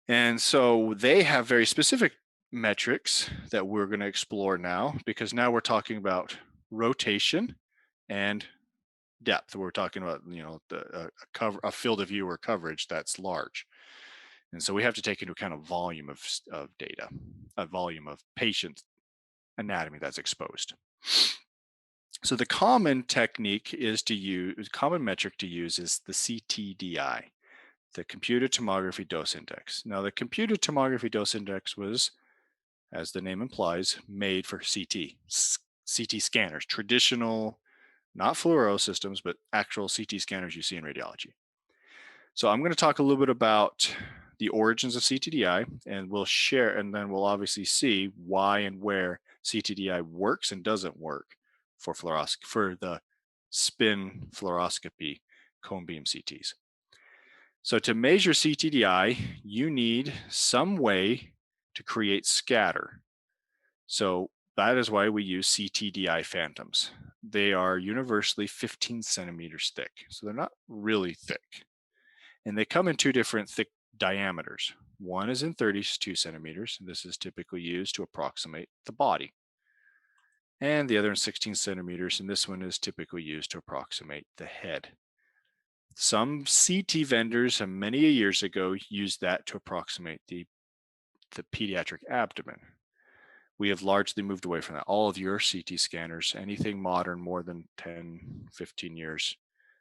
And so they have very specific metrics that we're going to explore now, because now we're talking about rotation and depth. We're talking about, a field of view or coverage that's large. And so we have to take into account a volume of data, a volume of patient anatomy that's exposed. So the common metric to use is the CTDI, the computed tomography dose index. Now, the computed tomography dose index was, as the name implies, made for CT scanners, traditional, not fluoro systems, but actual CT scanners you see in radiology. So I'm going to talk a little bit about the origins of CTDI, and then we'll obviously see why and where CTDI works and doesn't work for the spin fluoroscopy cone beam CTs. So to measure CTDI, you need some way to create scatter. So that is why we use CTDI phantoms. They are universally 15 centimeters thick, so they're not really thick. And they come in two different thick diameters. One is in 32 centimeters, and this is typically used to approximate the body. And the other in 16 centimeters, and this one is typically used to approximate the head. Some CT vendors many years ago used that to approximate the pediatric abdomen. We have largely moved away from that. All of your CT scanners, anything modern more than 10, 15 years,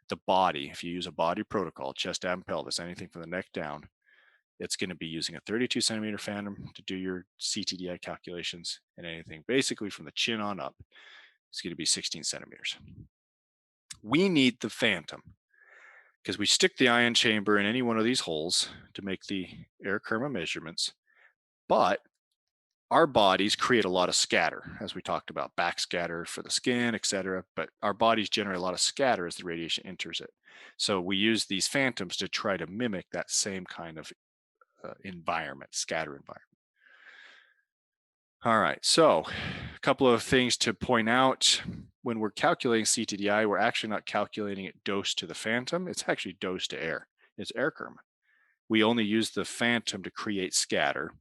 the body, if you use a body protocol, chest, abdomen, pelvis, anything from the neck down, it's going to be using a 32 centimeter phantom to do your CTDI calculations, and anything basically from the chin on up is going to be 16 centimeters. We need the phantom because we stick the ion chamber in any one of these holes to make the air kerma measurements, but our bodies create a lot of scatter, as we talked about, backscatter for the skin, etc. But our bodies generate a lot of scatter as the radiation enters it. So we use these phantoms to try to mimic that same kind of scatter environment. All right, so a couple of things to point out. When we're calculating CTDI, we're actually not calculating it dose to the phantom. It's actually dose to air. It's air kerma. We only use the phantom to create scatter,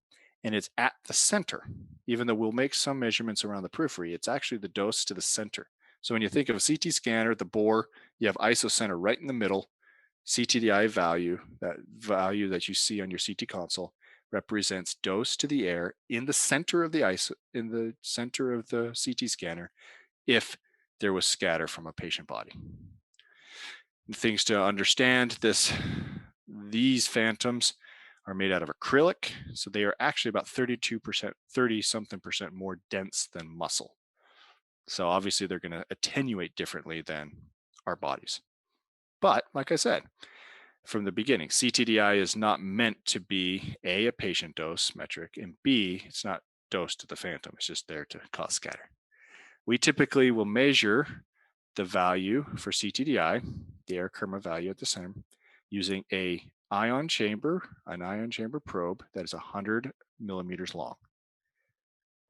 and it's at the center. Even though we'll make some measurements around the periphery, it's actually the dose to the center. So when you think of a CT scanner, the bore, you have isocenter right in the middle. CTDI value, that value that you see on your CT console, represents dose to the air in the center of the CT scanner if there was scatter from a patient body. And things to understand: these phantoms are made out of acrylic, so they are actually about 30-something% more dense than muscle. So obviously they're going to attenuate differently than our bodies. But like I said, from the beginning, CTDI is not meant to be a patient dose metric, and B, it's not dose to the phantom. It's just there to cause scatter. We typically will measure the value for CTDI, the air kerma value at the center, using an ion chamber probe that is 100 millimeters long,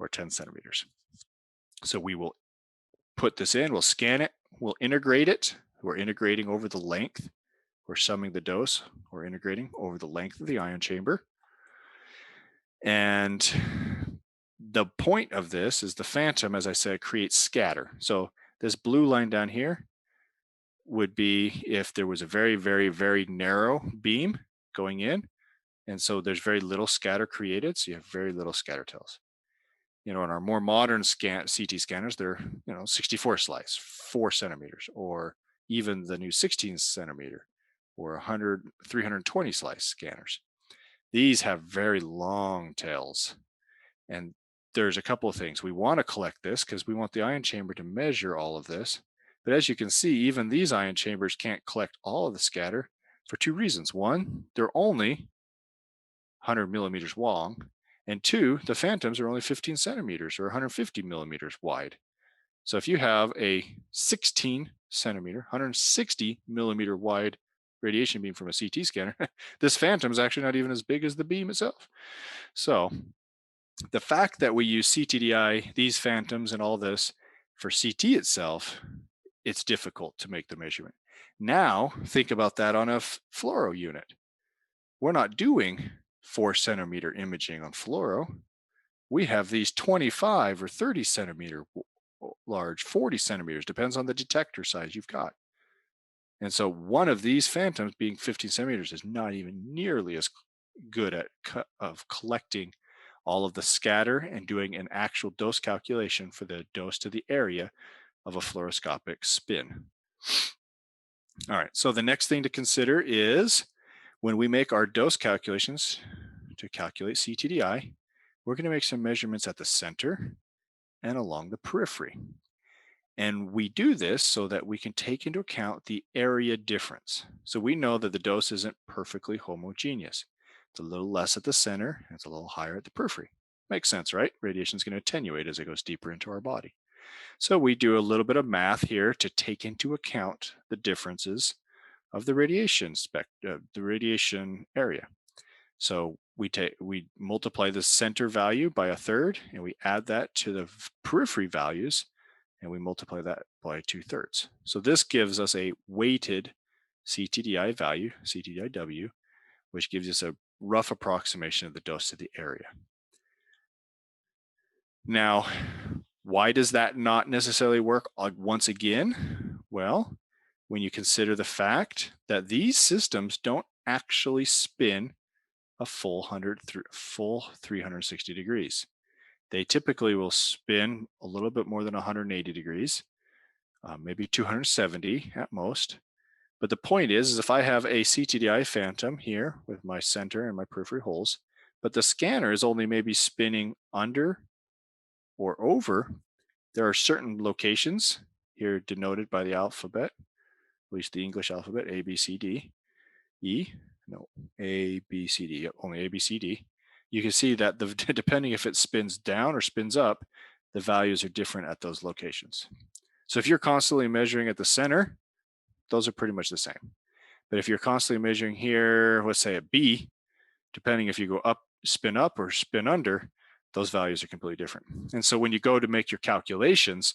or 10 centimeters. So we will put this in, we'll scan it, we'll integrate it. We're integrating over the length. We're summing the dose. We're integrating over the length of the ion chamber. And the point of this is the phantom, as I said, creates scatter. So this blue line down here would be if there was a very, very, very narrow beam going in. And so there's very little scatter created. So you have very little scatter tails. In our more modern CT scanners, they're 64 slice, 4 centimeters, or even the new 16 centimeter or 320 slice scanners. These have very long tails. And there's a couple of things. We want to collect this because we want the ion chamber to measure all of this. But as you can see, even these ion chambers can't collect all of the scatter for two reasons. One, they're only 100 millimeters long, and two, the phantoms are only 15 centimeters or 150 millimeters wide. So if you have a 16 centimeter, 160 millimeter wide radiation beam from a CT scanner, this phantom is actually not even as big as the beam itself. So the fact that we use CTDI, these phantoms and all this for CT itself, it's difficult to make the measurement. Now think about that on a fluoro unit. We're not doing 4 centimeter imaging on fluoro. We have these 25 or 30 centimeter large, 40 centimeters, depends on the detector size you've got. And so one of these phantoms being 15 centimeters is not even nearly as good at of collecting all of the scatter and doing an actual dose calculation for the dose to the area of a fluoroscopic spin. All right, so the next thing to consider is when we make our dose calculations to calculate CTDI, we're going to make some measurements at the center and along the periphery. And we do this so that we can take into account the area difference. So we know that the dose isn't perfectly homogeneous. It's a little less at the center, and it's a little higher at the periphery. Makes sense, right? Radiation is going to attenuate as it goes deeper into our body. So we do a little bit of math here to take into account the differences of the radiation area. So we multiply the center value by a third, and we add that to the periphery values, and we multiply that by 2/3. So this gives us a weighted CTDI value, CTDIW, which gives us a rough approximation of the dose to the area. Now, why does that not necessarily work once again? Well, when you consider the fact that these systems don't actually spin a full 360 degrees. They typically will spin a little bit more than 180 degrees, maybe 270 at most. But the point is if I have a CTDI phantom here with my center and my periphery holes, but the scanner is only maybe spinning under or over, there are certain locations here denoted by the alphabet, at least the English alphabet, A, B, C, D, E, no, A, B, C, D, only A, B, C, D. You can see that depending if it spins down or spins up, the values are different at those locations. So if you're constantly measuring at the center, those are pretty much the same. But if you're constantly measuring here, let's say at B, depending if you go up or spin under, those values are completely different. And so when you go to make your calculations,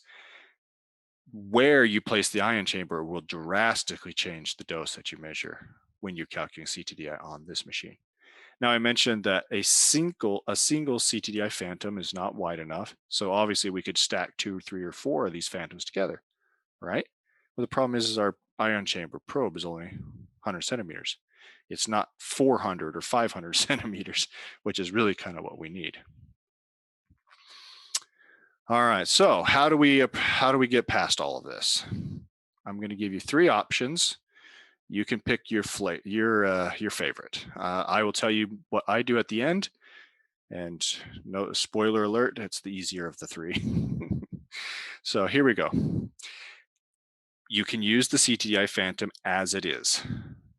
where you place the ion chamber will drastically change the dose that you measure when you're calculating CTDI on this machine. Now I mentioned that a single CTDI phantom is not wide enough. So obviously we could stack 2, 3, or 4 of these phantoms together, right? Well, the problem is our ion chamber probe is only 100 centimeters. It's not 400 or 500 centimeters, which is really kind of what we need. All right, so how do we get past all of this? I'm going to give you 3 options. You can pick your favorite. I will tell you what I do at the end, and no spoiler alert, it's the easier of the 3. So here we go. You can use the CTDI phantom as it is.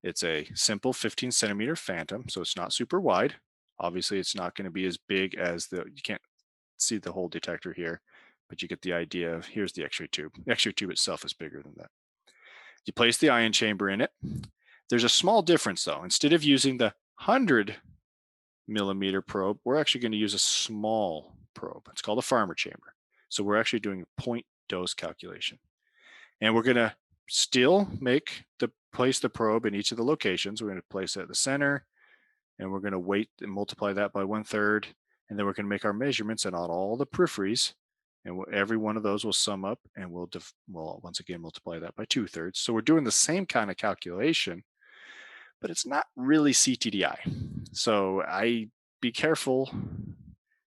It's a simple 15 centimeter phantom, so it's not super wide. Obviously, it's not going to be as big as you can't see the whole detector here, but you get the idea of, here's the X-ray tube. The X-ray tube itself is bigger than that. You place the ion chamber in it. There's a small difference though. Instead of using the 100 millimeter probe, we're actually going to use a small probe. It's called a farmer chamber. So we're actually doing a point dose calculation. And we're going to still place the probe in each of the locations. We're going to place it at the center, and we're going to weight and multiply that by 1/3. And then we're going to make our measurements on all the peripheries, and every one of those will sum up, and we'll once again multiply that by 2/3. So we're doing the same kind of calculation, but it's not really CTDI. So be careful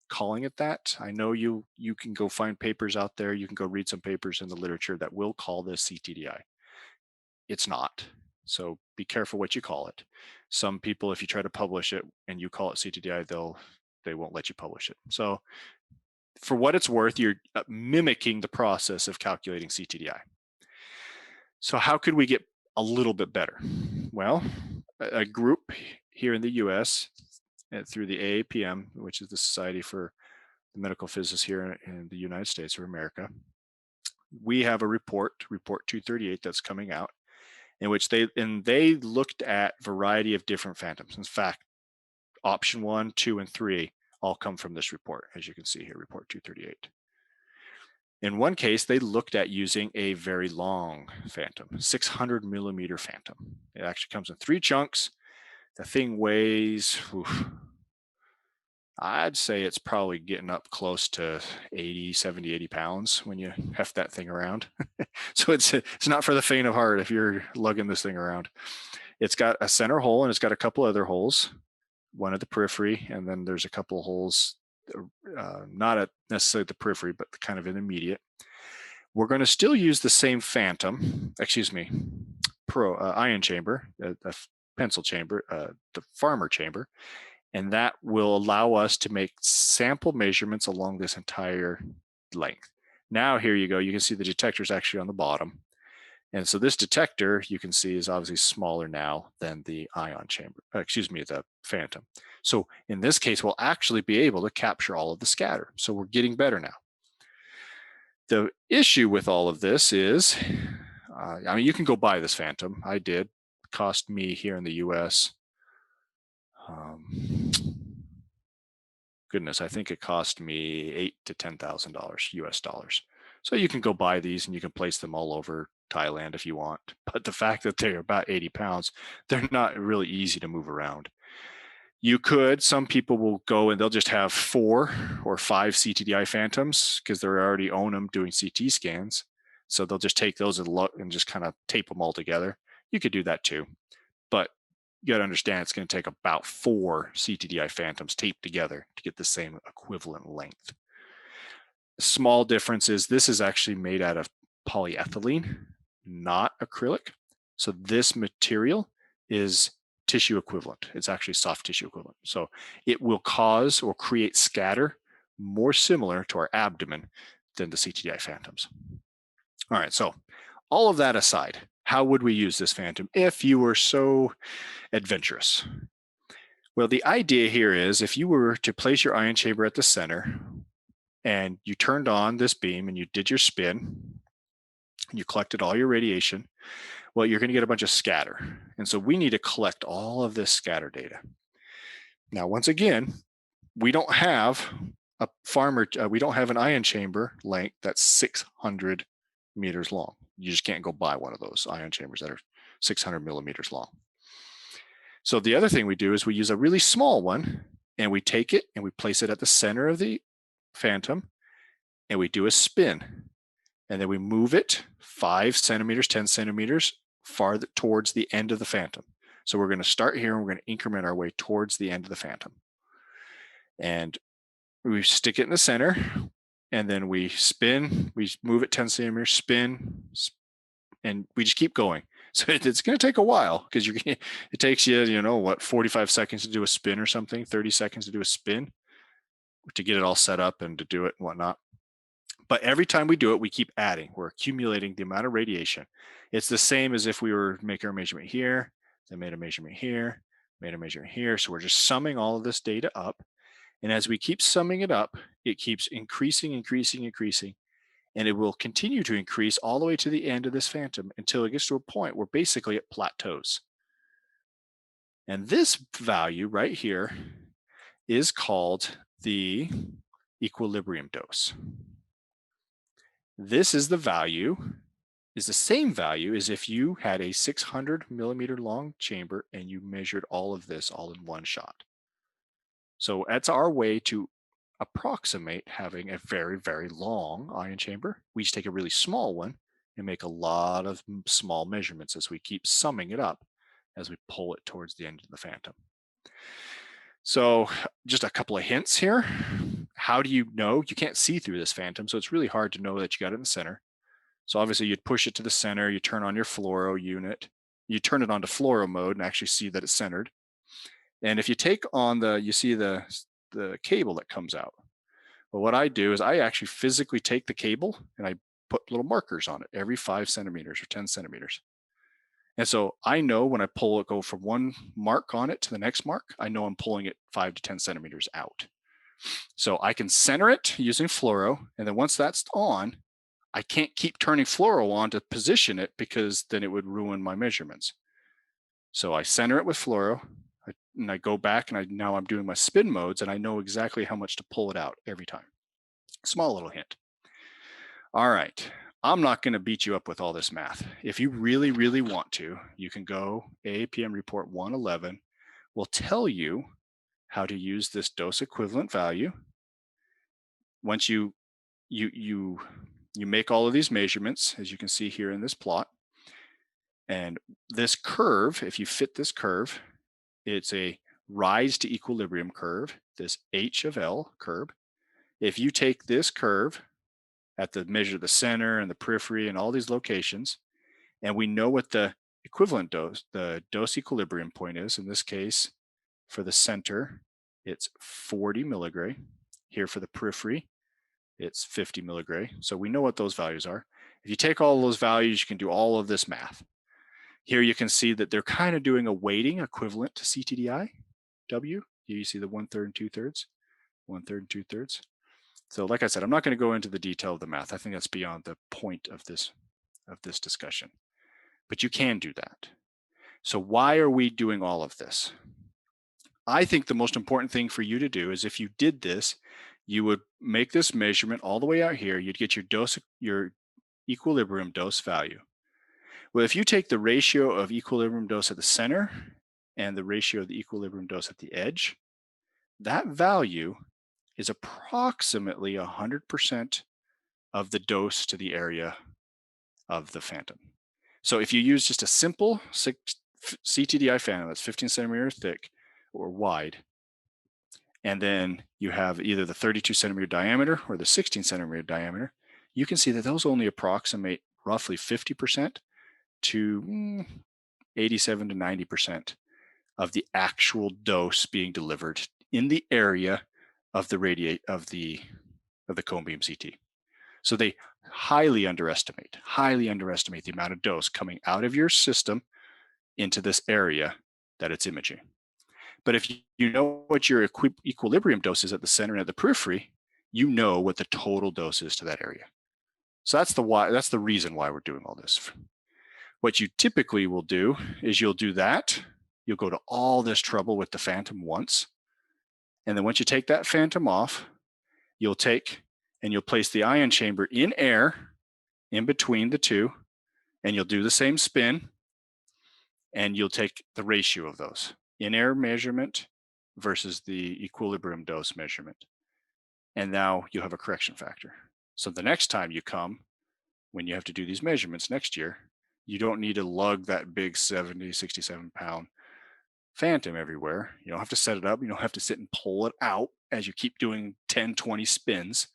calling it that. I know you can go find papers out there. You can go read some papers in the literature that will call this CTDI. It's not. So be careful what you call it. Some people, if you try to publish it and you call it CTDI, they won't let you publish it. So for what it's worth, you're mimicking the process of calculating CTDI. So how could we get a little bit better? Well, a group here in the US through the AAPM, which is the Society for the Medical Physicists here in the United States or America, we have a report 238, that's coming out, in which they looked at variety of different phantoms. In fact, option 1, 2, and 3 all come from this report, as you can see here, report 238. In one case, they looked at using a very long phantom, 600 millimeter phantom. It actually comes in 3 chunks. The thing weighs, I'd say it's probably getting up close to 80, 70, 80 pounds when you heft that thing around. So it's not for the faint of heart if you're lugging this thing around. It's got a center hole and it's got a couple other holes, one at the periphery, and then there's a couple of holes, not at necessarily the periphery, but kind of intermediate. We're going to still use the same phantom, ion chamber, the pencil chamber, the farmer chamber, and that will allow us to make sample measurements along this entire length. Now here you go, you can see the detector is actually on the bottom. And so this detector, you can see, is obviously smaller now than the the phantom. So in this case, we'll actually be able to capture all of the scatter. So we're getting better now. The issue with all of this is, you can go buy this phantom. I did. It cost me here in the US, goodness, I think it cost me $8,000 to $10,000 US dollars. So you can go buy these and you can place them all over Thailand if you want. But the fact that they're about 80 pounds, they're not really easy to move around. Some people will go and they'll just have 4 or 5 CTDI phantoms because they already own them doing CT scans. So they'll just take those and just kind of tape them all together. You could do that too. But you got to understand it's going to take about 4 CTDI phantoms taped together to get the same equivalent length. The small difference is this is actually made out of polyethylene, not acrylic. So this material is tissue equivalent. It's actually soft tissue equivalent. So it will cause or create scatter more similar to our abdomen than the CTDI phantoms. All right, so all of that aside, how would we use this phantom if you were so adventurous? Well, the idea here is if you were to place your ion chamber at the center and you turned on this beam and you did your spin, and you collected all your radiation, well, you're going to get a bunch of scatter. And so we need to collect all of this scatter data. Now, once again, we don't have we don't have an ion chamber length that's 600 meters long. You just can't go buy one of those ion chambers that are 600 millimeters long. So the other thing we do is we use a really small one and we take it and we place it at the center of the phantom and we do a spin. And then we move it 5 centimeters, 10 centimeters farther towards the end of the phantom. So we're going to start here and we're going to increment our way towards the end of the phantom. And we stick it in the center and then we spin, we move it 10 centimeters, spin, and we just keep going. So it's going to take a while because it takes you, 45 seconds to do a spin or something, 30 seconds to do a spin to get it all set up and to do it and whatnot. But every time we do it, we keep adding. We're accumulating the amount of radiation. It's the same as if we were making a measurement here, then made a measurement here, made a measurement here. So we're just summing all of this data up. And as we keep summing it up, it keeps increasing, and it will continue to increase all the way to the end of this phantom until it gets to a point where basically it plateaus. And this value right here is called the equilibrium dose. This is the same value as if you had a 600 millimeter long chamber and you measured all of this all in one shot. So that's our way to approximate having a very, very long ion chamber. We just take a really small one and make a lot of small measurements as we keep summing it up as we pull it towards the end of the phantom. So just a couple of hints here. How do you know? You can't see through this phantom, so it's really hard to know that you got it in the center. So obviously you'd push it to the center, you turn on your fluoro unit, you turn it onto fluoro mode and actually see that it's centered. And if you take on you see the cable that comes out. Well, what I do is I actually physically take the cable and I put little markers on it every 5 centimeters or 10 centimeters. And so I know when I pull it, go from one mark on it to the next mark, I know I'm pulling it 5 to 10 centimeters out. So I can center it using fluoro. And then once that's on, I can't keep turning fluoro on to position it because then it would ruin my measurements. So I center it with fluoro, and I go back and now I'm doing my spin modes, and I know exactly how much to pull it out every time. Small little hint. All right, I'm not going to beat you up with all this math. If you really, really want to, you can go AAPM report 111 will tell you how to use this dose equivalent value. Once you make all of these measurements, as you can see here in this plot. And this curve, if you fit this curve, it's a rise to equilibrium curve, this H of L curve. If you take this curve at the measure the center and the periphery and all these locations, and we know what the equivalent dose, the dose equilibrium point is, in this case, for the center, it's 40 milligray. Here for the periphery, it's 50 milligray. So we know what those values are. If you take all those values, you can do all of this math. Here you can see that they're kind of doing a weighting equivalent to CTDI W. Here you see the 1/3 and 2/3, 1/3 and 2/3. So like I said, I'm not going to go into the detail of the math. I think that's beyond the point of this discussion. But you can do that. So why are we doing all of this? I think the most important thing for you to do is if you did this, you would make this measurement all the way out here. You'd get your equilibrium dose value. Well, if you take the ratio of equilibrium dose at the center and the ratio of the equilibrium dose at the edge, that value is approximately 100% of the dose to the area of the phantom. So if you use just a simple CTDI phantom that's 15 centimeters thick or wide, and then you have either the 32 centimeter diameter or the 16 centimeter diameter, you can see that those only approximate roughly 50% to 87 to 90% of the actual dose being delivered in the area of the cone beam CT. So they highly underestimate the amount of dose coming out of your system into this area that it's imaging. But if you know what your equilibrium dose is at the center and at the periphery, you know what the total dose is to that area. So that's the reason why we're doing all this. What you typically will do is you'll do that. You'll go to all this trouble with the phantom once. And then once you take that phantom off, you'll place the ion chamber in air in between the two, and you'll do the same spin, and you'll take the ratio of those in-air measurement versus the equilibrium dose measurement. And now you'll have a correction factor. So the next time you come, when you have to do these measurements next year, you don't need to lug that big 70, 67 pound phantom everywhere. You don't have to set it up. You don't have to sit and pull it out as you keep doing 10, 20 spins.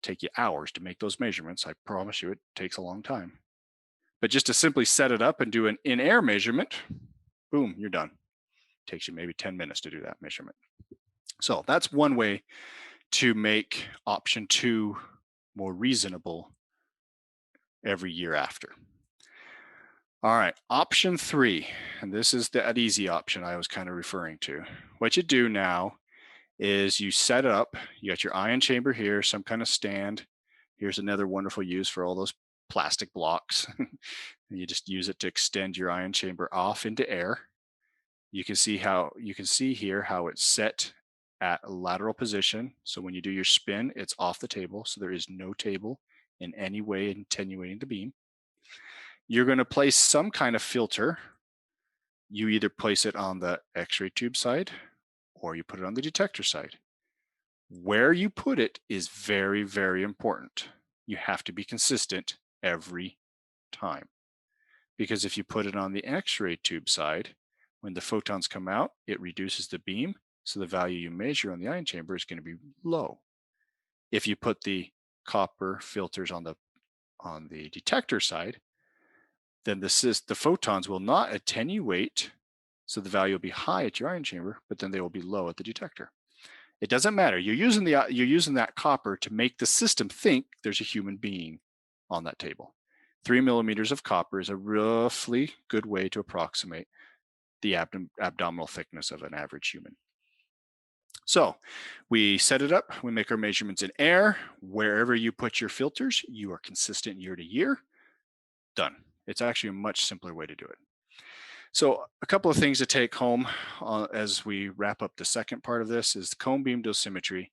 Take you hours to make those measurements. I promise you it takes a long time. But just to simply set it up and do an in-air measurement, boom, you're done. Takes you maybe 10 minutes to do that measurement. So that's one way to make option 2 more reasonable every year after. All right, option 3, and this is that easy option I was kind of referring to. What you do now is you set it up. You got your ion chamber here, some kind of stand. Here's another wonderful use for all those plastic blocks. You just use it to extend your ion chamber off into air. You can see here how it's set at a lateral position. So when you do your spin, it's off the table. So there is no table in any way attenuating the beam. You're going to place some kind of filter. You either place it on the X-ray tube side or you put it on the detector side. Where you put it is very, very important. You have to be consistent every time. Because if you put it on the X-ray tube side, when the photons come out, it reduces the beam. So the value you measure on the ion chamber is going to be low. If you put the copper filters on the detector side, then the photons will not attenuate. So the value will be high at your ion chamber, but then they will be low at the detector. It doesn't matter. You're using that copper to make the system think there's a human being on that table. 3 millimeters of copper is a roughly good way to approximate the abdominal thickness of an average human. So we set it up, we make our measurements in air. Wherever you put your filters, you are consistent year to year. Done. It's actually a much simpler way to do it. So a couple of things to take home as we wrap up the second part of this is the cone beam dosimetry.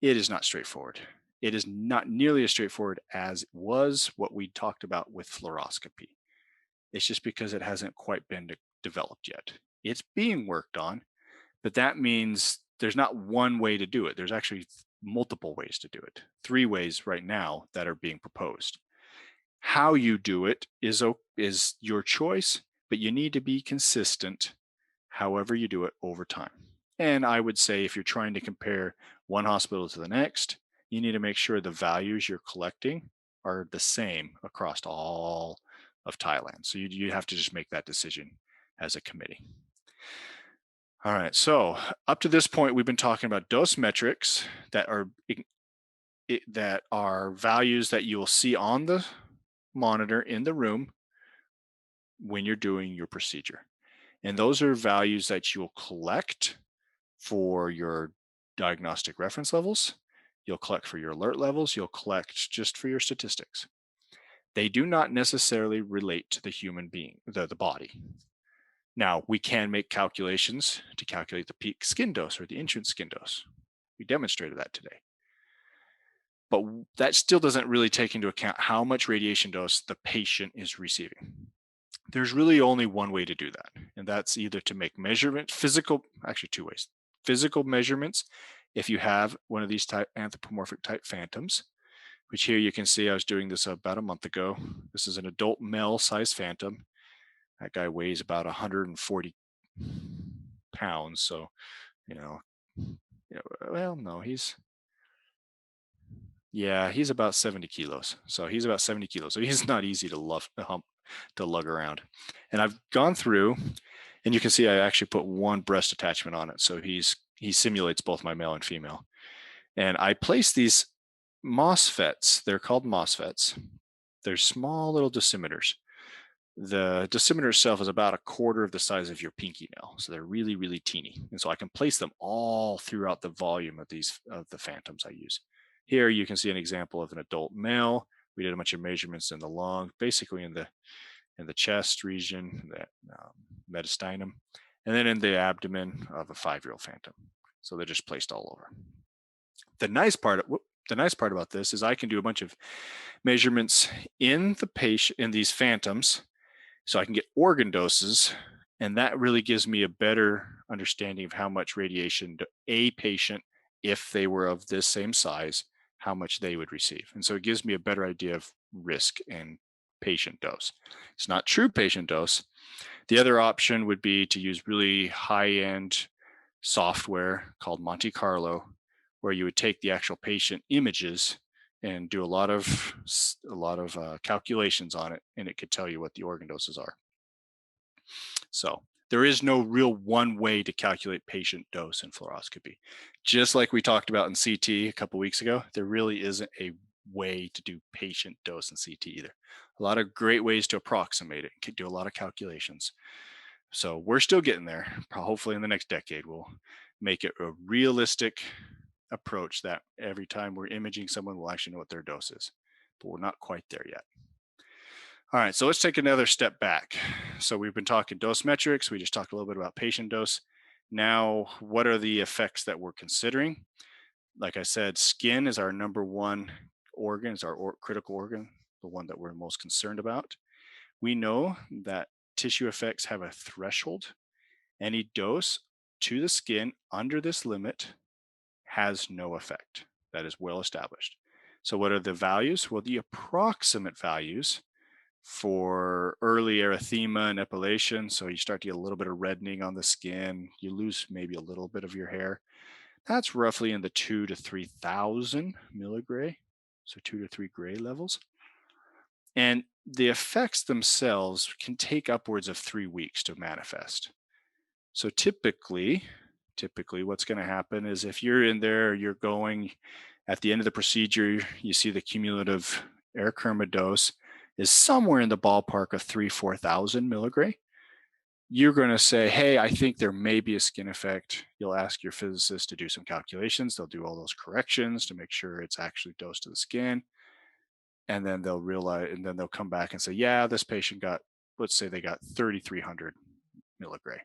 It is not straightforward. It is not nearly as straightforward as was what we talked about with fluoroscopy. It's just because it hasn't quite been developed yet. It's being worked on, but that means there's not one way to do it. There's actually multiple ways to do it. 3 ways right now that are being proposed. How you do it is your choice, but you need to be consistent however you do it over time. And I would say if you're trying to compare one hospital to the next, you need to make sure the values you're collecting are the same across all of Thailand. So you have to just make that decision as a committee. All right, so up to this point, we've been talking about dose metrics that are values that you will see on the monitor in the room when you're doing your procedure. And those are values that you'll collect for your diagnostic reference levels. You'll collect for your alert levels. You'll collect just for your statistics. They do not necessarily relate to the human being, the body. Now, we can make calculations to calculate the peak skin dose or the entrance skin dose. We demonstrated that today. But that still doesn't really take into account how much radiation dose the patient is receiving. There's really only one way to do that, and that's either to make actually 2 ways. Physical measurements, if you have one of these type anthropomorphic type phantoms, which here you can see I was doing this about a month ago. This is an adult male size phantom. That guy weighs about 140 pounds. So, well, no, he's about 70 kilos. So he's about 70 kilos. So he's not easy to lug around. And I've gone through, and you can see I actually put one breast attachment on it. So he simulates both my male and female. And I place these MOSFETs. They're called MOSFETs. They're small little dosimeters. The dosimeter itself is about a quarter of the size of your pinky nail. So they're really, really teeny. And so I can place them all throughout the volume of the phantoms I use. Here you can see an example of an adult male. We did a bunch of measurements in the lung, basically in the chest region, the mediastinum, and then in the abdomen of a 5-year-old phantom. So they're just placed all over. The nice part about this is I can do a bunch of measurements in the patient in these phantoms, so I can get organ doses, and that really gives me a better understanding of how much radiation a patient, if they were of this same size, how much they would receive. And so it gives me a better idea of risk and patient dose. It's not true patient dose. The other option would be to use really high-end software called Monte Carlo, where you would take the actual patient images and do a lot of calculations on it, and it could tell you what the organ doses are. So there is no real one way to calculate patient dose in fluoroscopy. Just like we talked about in CT a couple weeks ago, there really isn't a way to do patient dose in CT either. A lot of great ways to approximate it, could do a lot of calculations. So we're still getting there. Hopefully in the next decade, we'll make it a realistic approach that every time we're imaging someone, we'll actually know what their dose is, but we're not quite there yet. All right, so let's take another step back. So we've been talking dose metrics. We just talked a little bit about patient dose. Now, what are the effects that we're considering? Like I said, skin is our number one organ, is our critical organ, the one that we're most concerned about. We know that tissue effects have a threshold. Any dose to the skin under this limit has no effect. That is well established. So what are the values? Well, the approximate values for early erythema and epilation. So you start to get a little bit of reddening on the skin. You lose maybe a little bit of your hair. That's roughly in the 2,000 to 3,000 milligray. So 2 to 3 gray levels. And the effects themselves can take upwards of 3 weeks to manifest. So typically what's going to happen is if you're in there, you're going at the end of the procedure, you see the cumulative air kerma dose is somewhere in the ballpark of 4,000 milligray, you're going to say, hey, I think there may be a skin effect. You'll ask your physicist to do some calculations. They'll do all those corrections to make sure it's actually dosed to the skin. And then they'll realize, and then they'll come back and say, yeah, this patient got, let's say they got 3,300 milligray.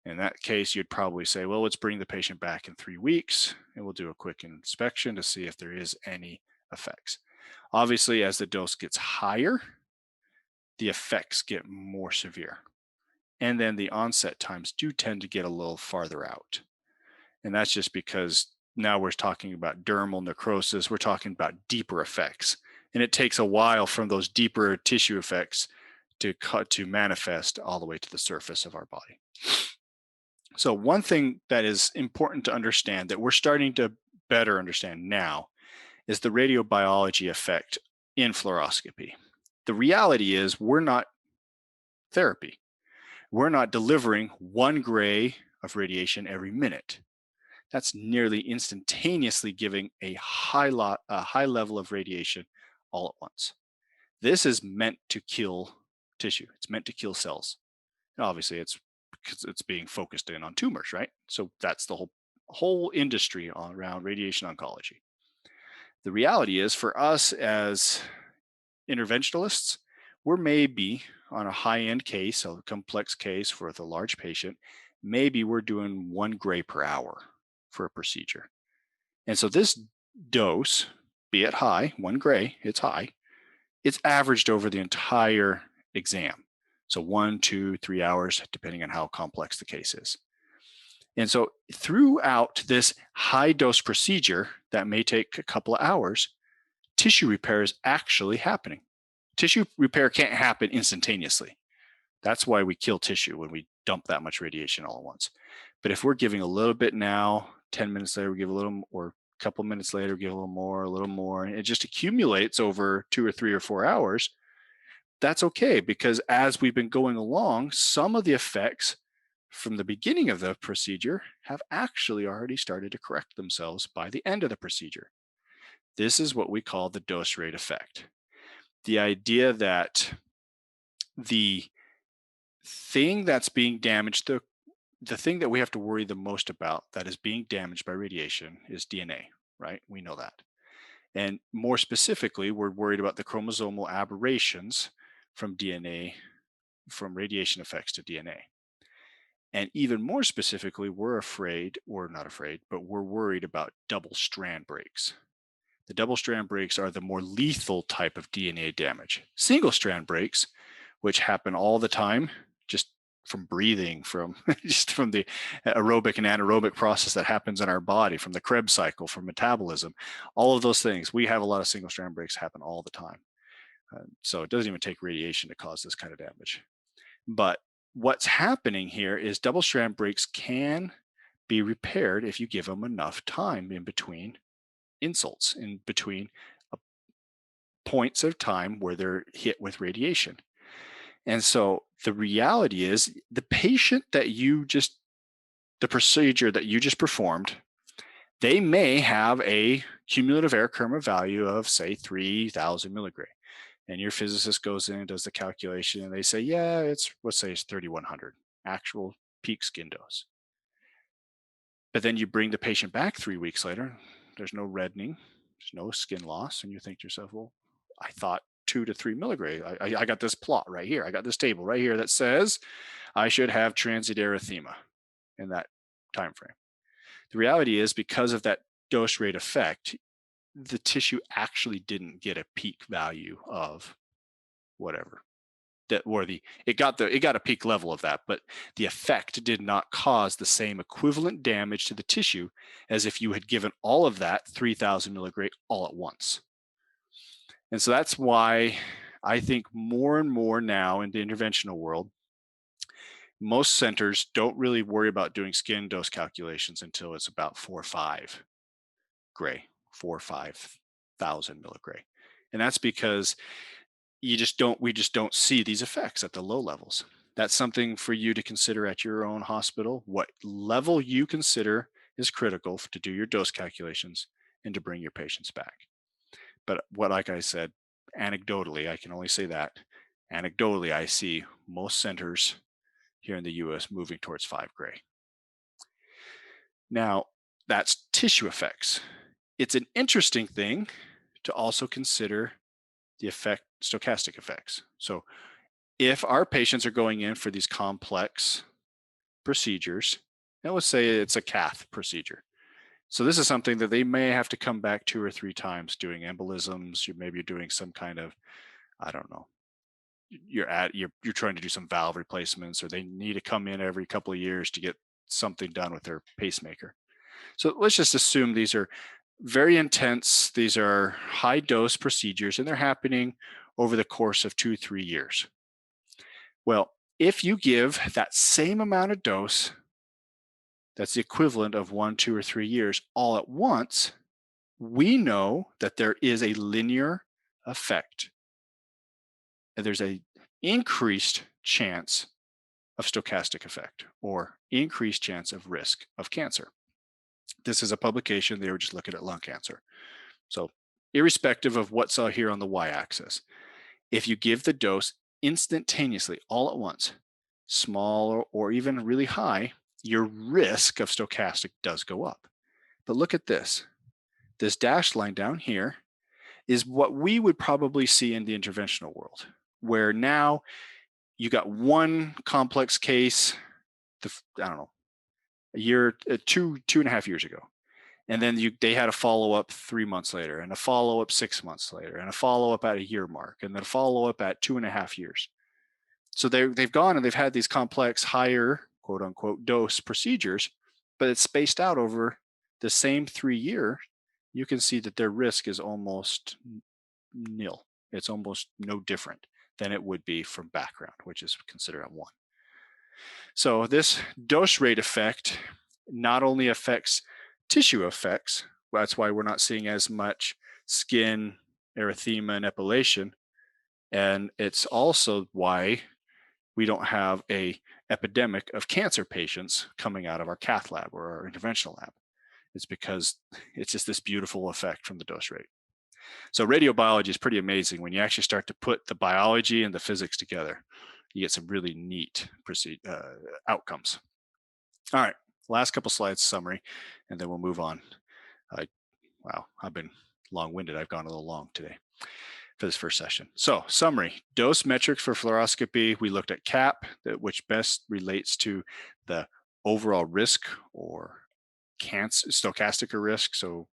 In that case, you'd probably say, well, let's bring the patient back in 3 weeks and we'll do a quick inspection to see if there is any effects. Obviously, as the dose gets higher, the effects get more severe. And then the onset times do tend to get a little farther out. And that's just because now we're talking about dermal necrosis, we're talking about deeper effects. And it takes a while from those deeper tissue effects to manifest all the way to the surface of our body. So one thing that is important to understand that we're starting to better understand now is the radiobiology effect in fluoroscopy. The reality is we're not therapy. We're not delivering 1 gray of radiation every minute. That's nearly instantaneously giving a high level of radiation all at once. This is meant to kill tissue. It's meant to kill cells. And obviously, it's because it's being focused in on tumors, right? So that's the whole industry around radiation oncology. The reality is, for us as interventionalists, we're maybe on a high-end case, a complex case with a large patient, maybe we're doing 1 gray per hour for a procedure. And so this dose, be it high, 1 gray, it's high, it's averaged over the entire exam. So 1, 2, 3 hours, depending on how complex the case is. And so throughout this high dose procedure that may take a couple of hours, tissue repair is actually happening. Tissue repair can't happen instantaneously. That's why we kill tissue when we dump that much radiation all at once. But if we're giving a little bit now, 10 minutes later, we give a little, or a couple minutes later, give a little more, and it just accumulates over 2 or 3 or 4 hours, that's okay, because as we've been going along, some of the effects from the beginning of the procedure have actually already started to correct themselves by the end of the procedure. This is what we call the dose rate effect. The idea that the thing that's being damaged, the thing that we have to worry the most about that is being damaged by radiation is DNA, right? We know that. And more specifically, we're worried about the chromosomal aberrations from DNA, from radiation effects to DNA. And even more specifically, we're afraid, or not afraid, but we're worried about double strand breaks. The double strand breaks are the more lethal type of DNA damage. Single strand breaks, which happen all the time, just from breathing, from just from the aerobic and anaerobic process that happens in our body, from the Krebs cycle, from metabolism, all of those things. We have a lot of single strand breaks happen all the time. So it doesn't even take radiation to cause this kind of damage. But what's happening here is double strand breaks can be repaired if you give them enough time in between insults, in between points of time where they're hit with radiation. And so the reality is the procedure that you just performed, they may have a cumulative air kerma value of, say, 3,000 milligray. And your physicist goes in and does the calculation and they say, yeah, let's say it's 3,100 actual peak skin dose. But then you bring the patient back 3 weeks later, there's no reddening, there's no skin loss. And you think to yourself, well, I thought 2 to 3 milligray. I got this plot right here. I got this table right here that says I should have transient erythema in that time frame. The reality is, because of that dose rate effect, the tissue actually didn't get a peak value of whatever. It got a peak level of that, but the effect did not cause the same equivalent damage to the tissue as if you had given all of that 3,000 milligray all at once. And so that's why I think more and more now in the interventional world, most centers don't really worry about doing skin dose calculations until it's about 4 or 5 gray, 4 or 5,000 milligray. And that's because we just don't see these effects at the low levels. That's something for you to consider at your own hospital, what level you consider is critical to do your dose calculations and to bring your patients back. But like I said, anecdotally, I can only say that, anecdotally, I see most centers here in the US moving towards 5 gray. Now, that's tissue effects. It's an interesting thing to also consider the stochastic effects. So if our patients are going in for these complex procedures, and let's say it's a cath procedure. So this is something that they may have to come back 2 or 3 times doing embolisms. Maybe you're doing some kind of, I don't know, you're trying to do some valve replacements, or they need to come in every couple of years to get something done with their pacemaker. So let's just assume these are very intense. These are high dose procedures, and they're happening over the course of 2-3 years. Well, if you give that same amount of dose, that's the equivalent of 1, 2, or 3 years all at once, we know that there is a linear effect. And there's an increased chance of stochastic effect, or increased chance of risk of cancer. This is a publication. They were just looking at lung cancer. So irrespective of what's here on the y-axis, if you give the dose instantaneously all at once, small or even really high, your risk of stochastic does go up. But look at this. This dashed line down here is what we would probably see in the interventional world, where now you got one complex case, I don't know, a year, 2.5 years ago. And then they had a follow-up 3 months later, and a follow-up 6 months later, and a follow-up at a year mark, and then a follow-up at 2.5 years. So they've gone and they've had these complex, higher, quote unquote, dose procedures, but it's spaced out over the same 3 year. You can see that their risk is almost nil. It's almost no different than it would be from background, which is considered a 1. So this dose rate effect not only affects tissue effects, that's why we're not seeing as much skin erythema and epilation, and it's also why we don't have a epidemic of cancer patients coming out of our cath lab or our interventional lab. It's because it's just this beautiful effect from the dose rate. So radiobiology is pretty amazing. When you actually start to put the biology and the physics together, you get some really neat outcomes. All right, last couple slides summary, and then we'll move on. Wow, I've been long-winded. I've gone a little long today for this first session. So summary, dose metrics for fluoroscopy. We looked at CAP, which best relates to the overall risk or cancer, stochastic risk. So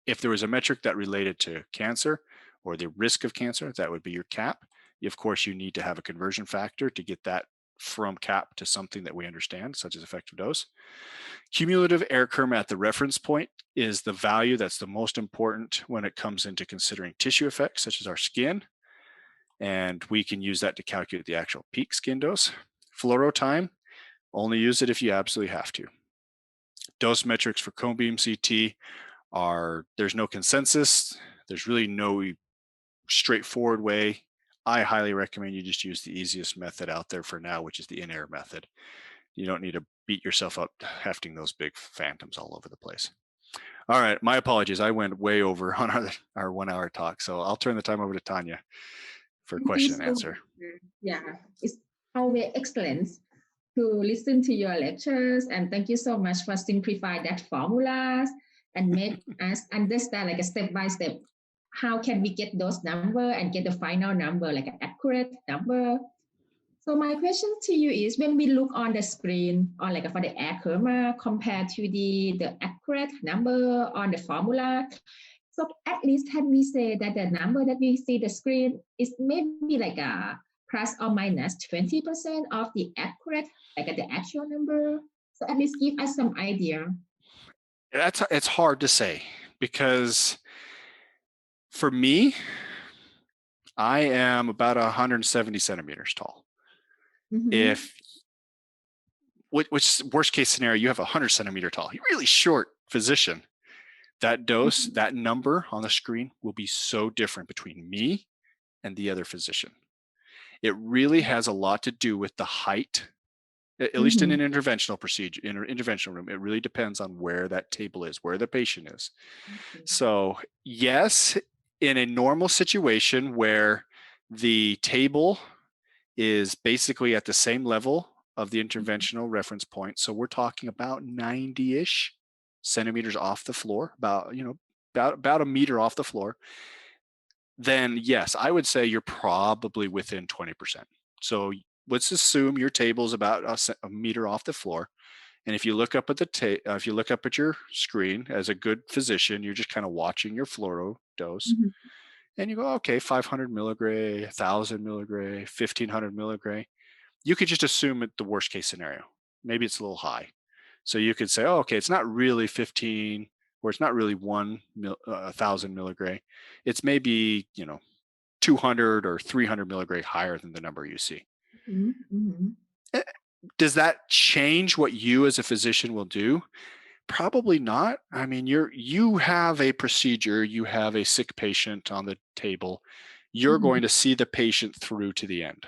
if there was a metric that related to cancer or the risk of cancer, that would be your CAP. Of course, you need to have a conversion factor to get that from CAP to something that we understand, such as effective dose. Cumulative error curve at the reference point is the value that's the most important when it comes into considering tissue effects, such as our skin. And we can use that to calculate the actual peak skin dose. Fluoro time, only use it if you absolutely have to. Dose metrics for cone beam CT there's no consensus. There's really no straightforward way. I highly recommend you just use the easiest method out there for now, which is the in-air method. You don't need to beat yourself up hefting those big phantoms all over the place. All right, my apologies. I went way over on our 1 hour talk. So I'll turn the time over to Tanya for question and answer. Yeah, it's always excellent to listen to your lectures, and thank you so much for simplifying that formulas and make us understand like a step by step how can we get those number and get the final number, like an accurate number. So my question to you is, when we look on the screen or like for the error curve compared to the accurate number on the formula, so at least can we say that the number that we see the screen is maybe like a plus or minus 20% of the accurate, like the actual number? So at least give us some idea. It's hard to say, because for me, I am about 170 centimeters tall. Mm-hmm. Which worst case scenario, you have 100 centimeter tall, you're really short physician. That dose, mm-hmm. that number on the screen will be so different between me and the other physician. It really has a lot to do with the height, at mm-hmm. least in an interventional procedure, in an interventional room. It really depends on where that table is, where the patient is. Mm-hmm. So yes, in a normal situation where the table is basically at the same level of the interventional reference point, so we're talking about 90-ish centimeters off the floor, about a meter off the floor, then yes, I would say you're probably within 20%. So let's assume your table is about a meter off the floor. And if you look up at if you look up at your screen as a good physician, you're just kind of watching your fluoro dose, and you go, okay, 500 milligray, 1,000 milligray, 1,500 milligray. You could just assume it the worst case scenario. Maybe it's a little high, so you could say, oh, okay, it's not really 15, or it's not really 1,000 milligray. It's maybe 200 or 300 milligray higher than the number you see. Does that change what you as a physician will do? Probably not. I mean, you have a procedure, you have a sick patient on the table. You're going to see the patient through to the end.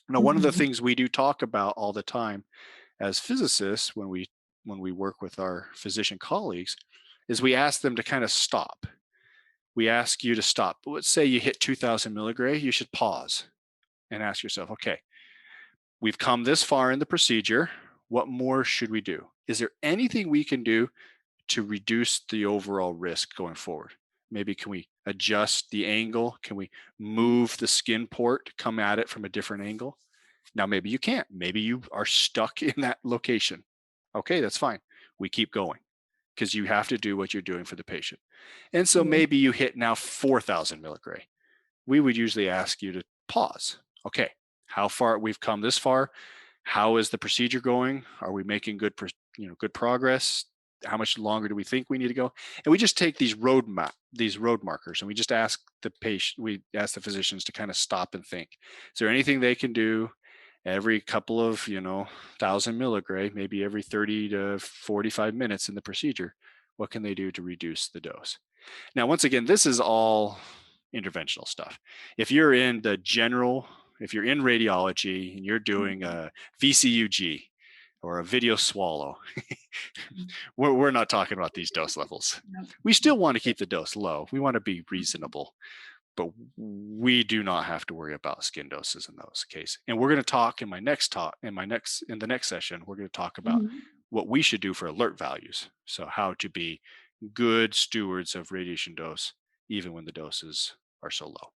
Now, one of the things we do talk about all the time as physicists when we work with our physician colleagues is we ask them to kind of stop. We ask you to stop. Let's say you hit 2,000 milligray, you should pause and ask yourself, okay, we've come this far in the procedure. What more should we do? Is there anything we can do to reduce the overall risk going forward? Maybe can we adjust the angle? Can we move the skin port, come at it from a different angle? Now, maybe you can't. Maybe you are stuck in that location. Okay, that's fine. We keep going because you have to do what you're doing for the patient. And so maybe you hit now 4,000 milligray. We would usually ask you to pause. Okay, how far we've come this far? How is the procedure going? Are we making good progress? How much longer do we think we need to go? And we just take these road markers, and we just ask the physicians to kind of stop and think. Is there anything they can do every couple of 1,000 milligray, maybe every 30 to 45 minutes in the procedure? What can they do to reduce the dose? Now, once again, this is all interventional stuff. If you're in radiology and you're doing a VCUG or a video swallow, we're not talking about these dose levels. We still want to keep the dose low. We want to be reasonable, but we do not have to worry about skin doses in those cases. And we're going to talk in the next session, we're going to talk about what we should do for alert values. So how to be good stewards of radiation dose, even when the doses are so low.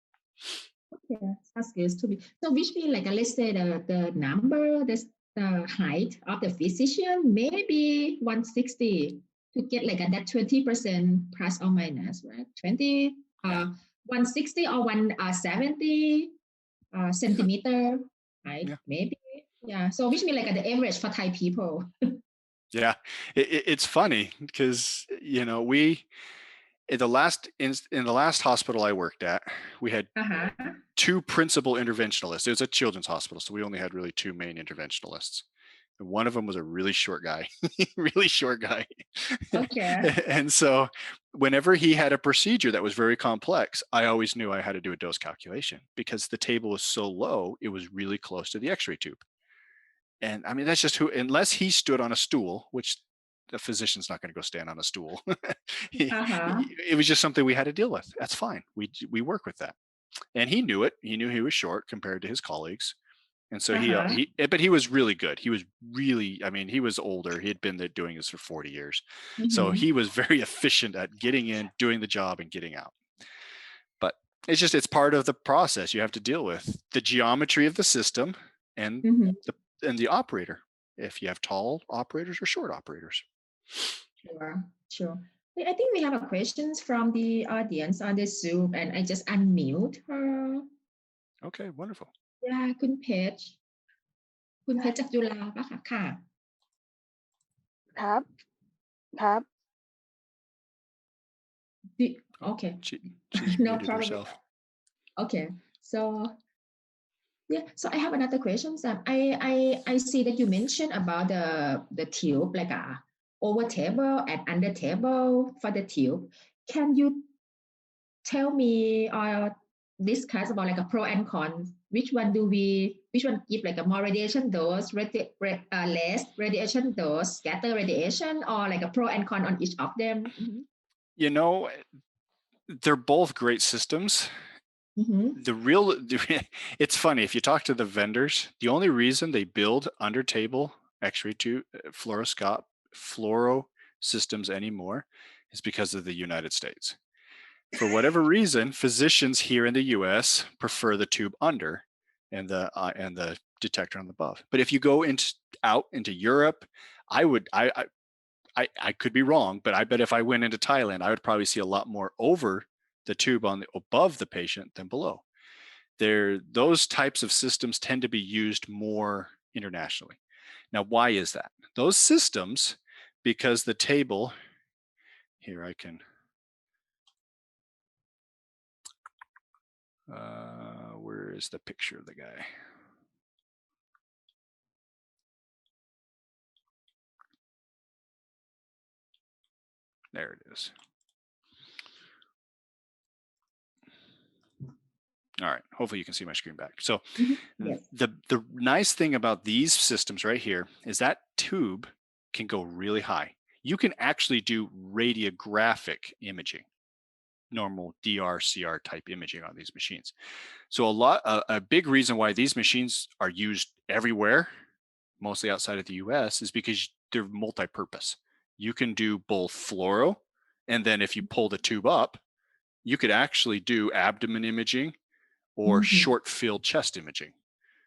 Okay, that's good to be. So which means let's say the number, the height of the physician, maybe 160 to get that 20% plus or minus, right? 160 or 170 centimeter height, maybe. Yeah. So which means the average for Thai people. Yeah, it's funny because we in the last hospital I worked at, we had two principal interventionalists. It was a children's hospital, so we only had really two main interventionalists. And one of them was a really short guy, really short guy. Okay. And so whenever he had a procedure that was very complex, I always knew I had to do a dose calculation because the table was so low, it was really close to the X-ray tube. And I mean, that's just unless he stood on a stool, which the physician's not going to go stand on a stool. It was just something we had to deal with. That's fine. We work with that. And he knew it. He knew he was short compared to his colleagues. And so but he was really good. He was really, I mean, he was older. He had been there doing this for 40 years. So he was very efficient at getting in, doing the job, and getting out. But it's part of the process. You have to deal with the geometry of the system and the operator, if you have tall operators or short operators. Sure. I think we have a questions from the audience on the Zoom, and I just unmute her. Okay, wonderful. Yeah, คุณเพชรจากจุฬาป่ะคะค่ะครับ Okay. She's No muted problem. herself. Okay. So yeah, so I have another question. I see that you mentioned about the tube, like over table and under table for the tube. Can you tell me or discuss about a pro and con? Which one give a more radiation dose, less radiation dose, scatter radiation, or a pro and con on each of them? they're both great systems. Mm-hmm. It's funny, if you talk to the vendors, the only reason they build under table X-ray tube fluoro systems anymore is because of the United States. For whatever reason, physicians here in the US prefer the tube under and the detector on the above. But if you go out into Europe, I would I could be wrong, but I bet if I went into Thailand, I would probably see a lot more over the tube above the patient than below. Those types of systems tend to be used more internationally. Now, why is that? Those systems, because the table here, I can where is the picture of the guy? There it is. All right, hopefully you can see my screen back. So Yes. the nice thing about these systems right here is that tube can go really high. You can actually do radiographic imaging, normal DR/CR type imaging on these machines. So a big reason why these machines are used everywhere, mostly outside of the US, is because they're multi-purpose. You can do both fluoro, and then if you pull the tube up, you could actually do abdomen imaging or Mm-hmm. short field chest imaging.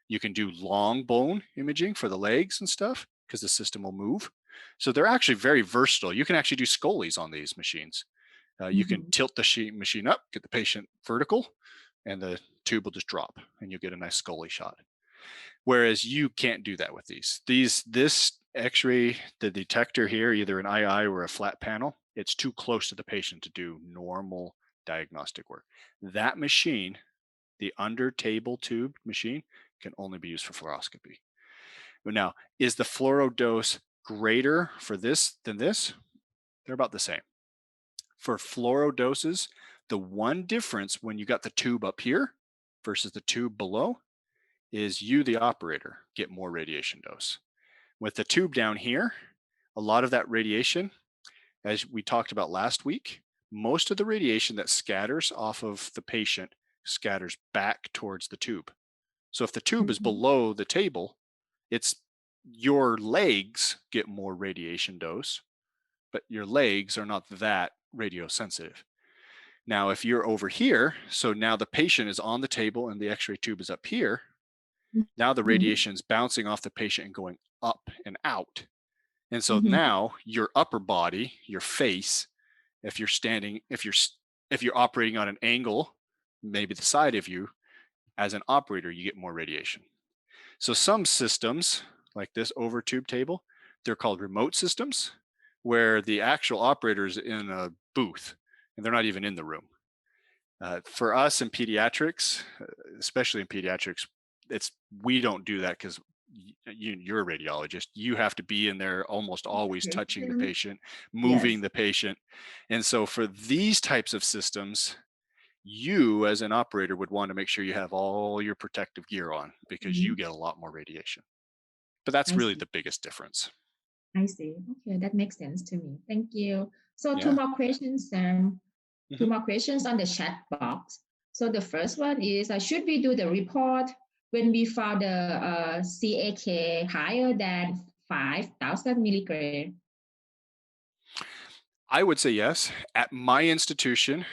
You can do long bone imaging for the legs and stuff because the system will move. So they're actually very versatile. You can actually do scolies on these machines. You can Mm-hmm. tilt the machine up, get the patient vertical, and the tube will just drop, and you'll get a nice scolie shot. Whereas you can't do that with these. This X-ray, the detector here, either an II or a flat panel, it's too close to the patient to do normal diagnostic work. That machine, the under table tube machine, can only be used for fluoroscopy. But now, is the fluoro dose greater for this than this? They're about the same. For fluoro doses, the one difference when you got the tube up here versus the tube below is you, the operator, get more radiation dose. With the tube down here, a lot of that radiation, as we talked about last week, most of the radiation that scatters off of the patient scatters back towards the tube. So if the tube is Mm-hmm. below the table, it's your legs get more radiation dose, but your legs are not that radiosensitive. Now, if you're over here, so now the patient is on the table and the X-ray tube is up here, now the Mm-hmm. radiation is bouncing off the patient and going up and out. And so Mm-hmm. now your upper body, your face, if you're standing, if you're operating on an angle, maybe the side of you, as an operator, you get more radiation. So some systems, like this over tube table, they're called remote systems, where the actual operator is in a booth and they're not even in the room. For us in pediatrics, especially in pediatrics, we don't do that because you're a radiologist. You have to be in there almost always touching the Patient. patient, Yes. moving the patient. And so for these types of systems, you as an operator would want to make sure you have all your protective gear on because Mm-hmm. you get a lot more radiation. But that's I really see. the biggest difference. I see. Okay, that makes sense to me. Thank you. So two Yeah. more questions, Sam. Two Mhm. more questions on the chat box. So the first one is, should we do the report when we found the CAK higher than 5,000 milligram? I would say yes. At my institution,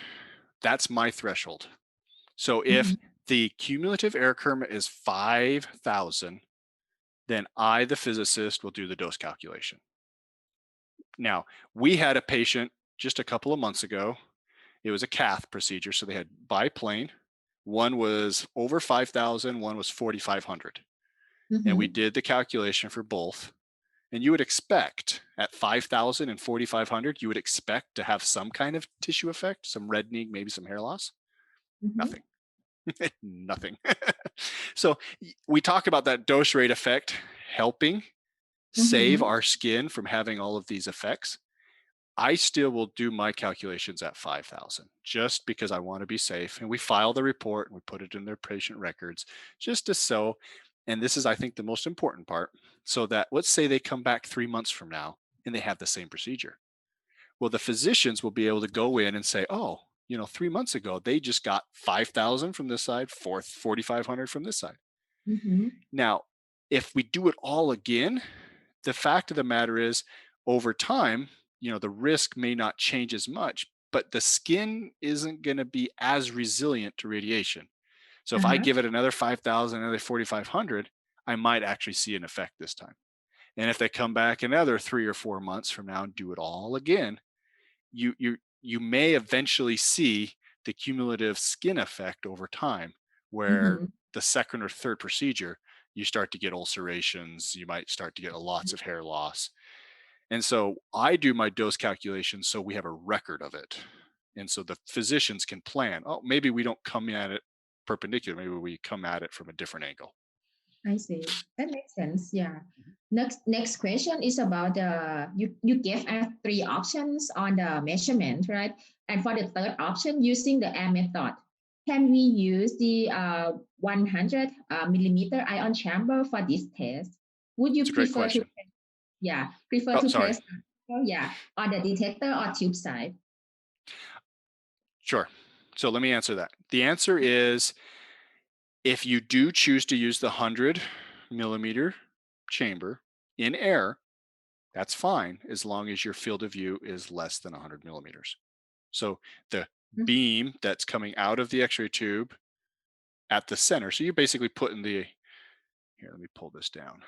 that's my threshold. So if Mm-hmm. the cumulative error curve is 5,000, then I, the physicist, will do the dose calculation. Now, we had a patient just a couple of months ago. It was a cath procedure. So they had biplane. One was over 5,000, one was 4,500. And we Mm-hmm. did the calculation for both. And you would expect at 5,000 and 4,500, you would expect to have some kind of tissue effect, some reddening, maybe some hair loss. Mm-hmm. Nothing. Nothing. So we talk about that dose rate effect helping save Mm-hmm. our skin from having all of these effects. I still will do my calculations at 5,000 just because I want to be safe. And we file the report and we put it in their patient records just to so, and this is, I think, the most important part, so that let's say they come back 3 months from now and they have the same procedure. Well, the physicians will be able to go in and say, oh, 3 months ago, they just got 5,000 from this side, 4,500 from this side. Mm-hmm. Now, if we do it all again, the fact of the matter is, over time, the risk may not change as much, but the skin isn't going to be as resilient to radiation. So if I Uh-huh. give it another 5,000, another 4,500, I might actually see an effect this time. And if they come back another 3 or 4 months from now and do it all again, you may eventually see the cumulative skin effect over time, where Mm-hmm. the second or third procedure, you start to get ulcerations, you might start to get lots of hair loss. And so I do my dose calculations so we have a record of it. And so the physicians can plan, oh, maybe we don't come at it perpendicular, maybe we come at it from a different angle. I see. That makes sense. Yeah. Next question is about you gave us three options on the measurement, right? And for the third option, using the air method, can we use the 100 millimeter ion chamber for this test? Would It's you a great prefer to, question. yeah, prefer Oh, to sorry. test, yeah, on the detector or tube side? Sure. So let me answer that. The answer is, if you do choose to use the 100 millimeter chamber in air, that's fine as long as your field of view is less than 100 millimeters. So the beam that's coming out of the X-ray tube at the center, so you're basically putting here, let me pull this down.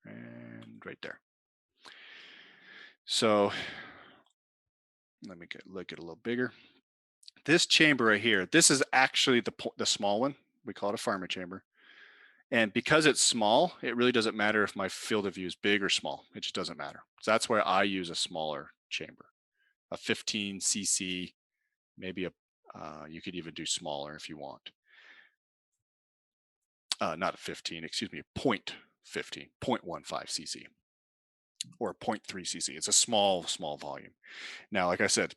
And right there. So let me look at a little bigger. This chamber right here, this is actually the small one. We call it a pharma chamber. And because it's small, it really doesn't matter if my field of view is big or small. It just doesn't matter. So that's why I use a smaller chamber, a 15 cc, maybe you could even do smaller if you want. Not a 15, excuse me, a 0.15, 0.15 cc or 0.3 cc. It's a small volume. Now, like I said,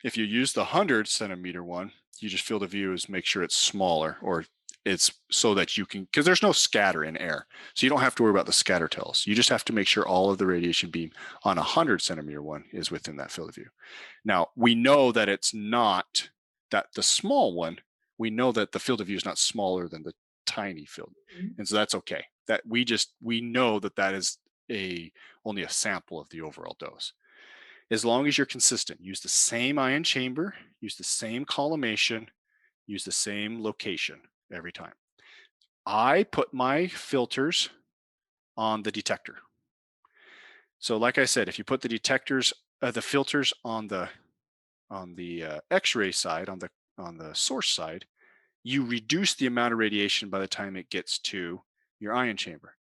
if you use the 100 centimeter one, you just field of view is make sure it's smaller, or it's so that you can, because there's no scatter in air. So you don't have to worry about the scatter tells. You just have to make sure all of the radiation beam on a 100 centimeter one is within that field of view. Now, we know that it's not that the small one, we know that the field of view is not smaller than the tiny field. And so that's okay. That we know that that is only a sample of the overall dose. As long as you're consistent, use the same ion chamber, use the same collimation, use the same location every time. I put my filters on the detector. So like I said, if you put the filters on the X-ray side, on the source side, you reduce the amount of radiation by the time it gets to your ion chamber.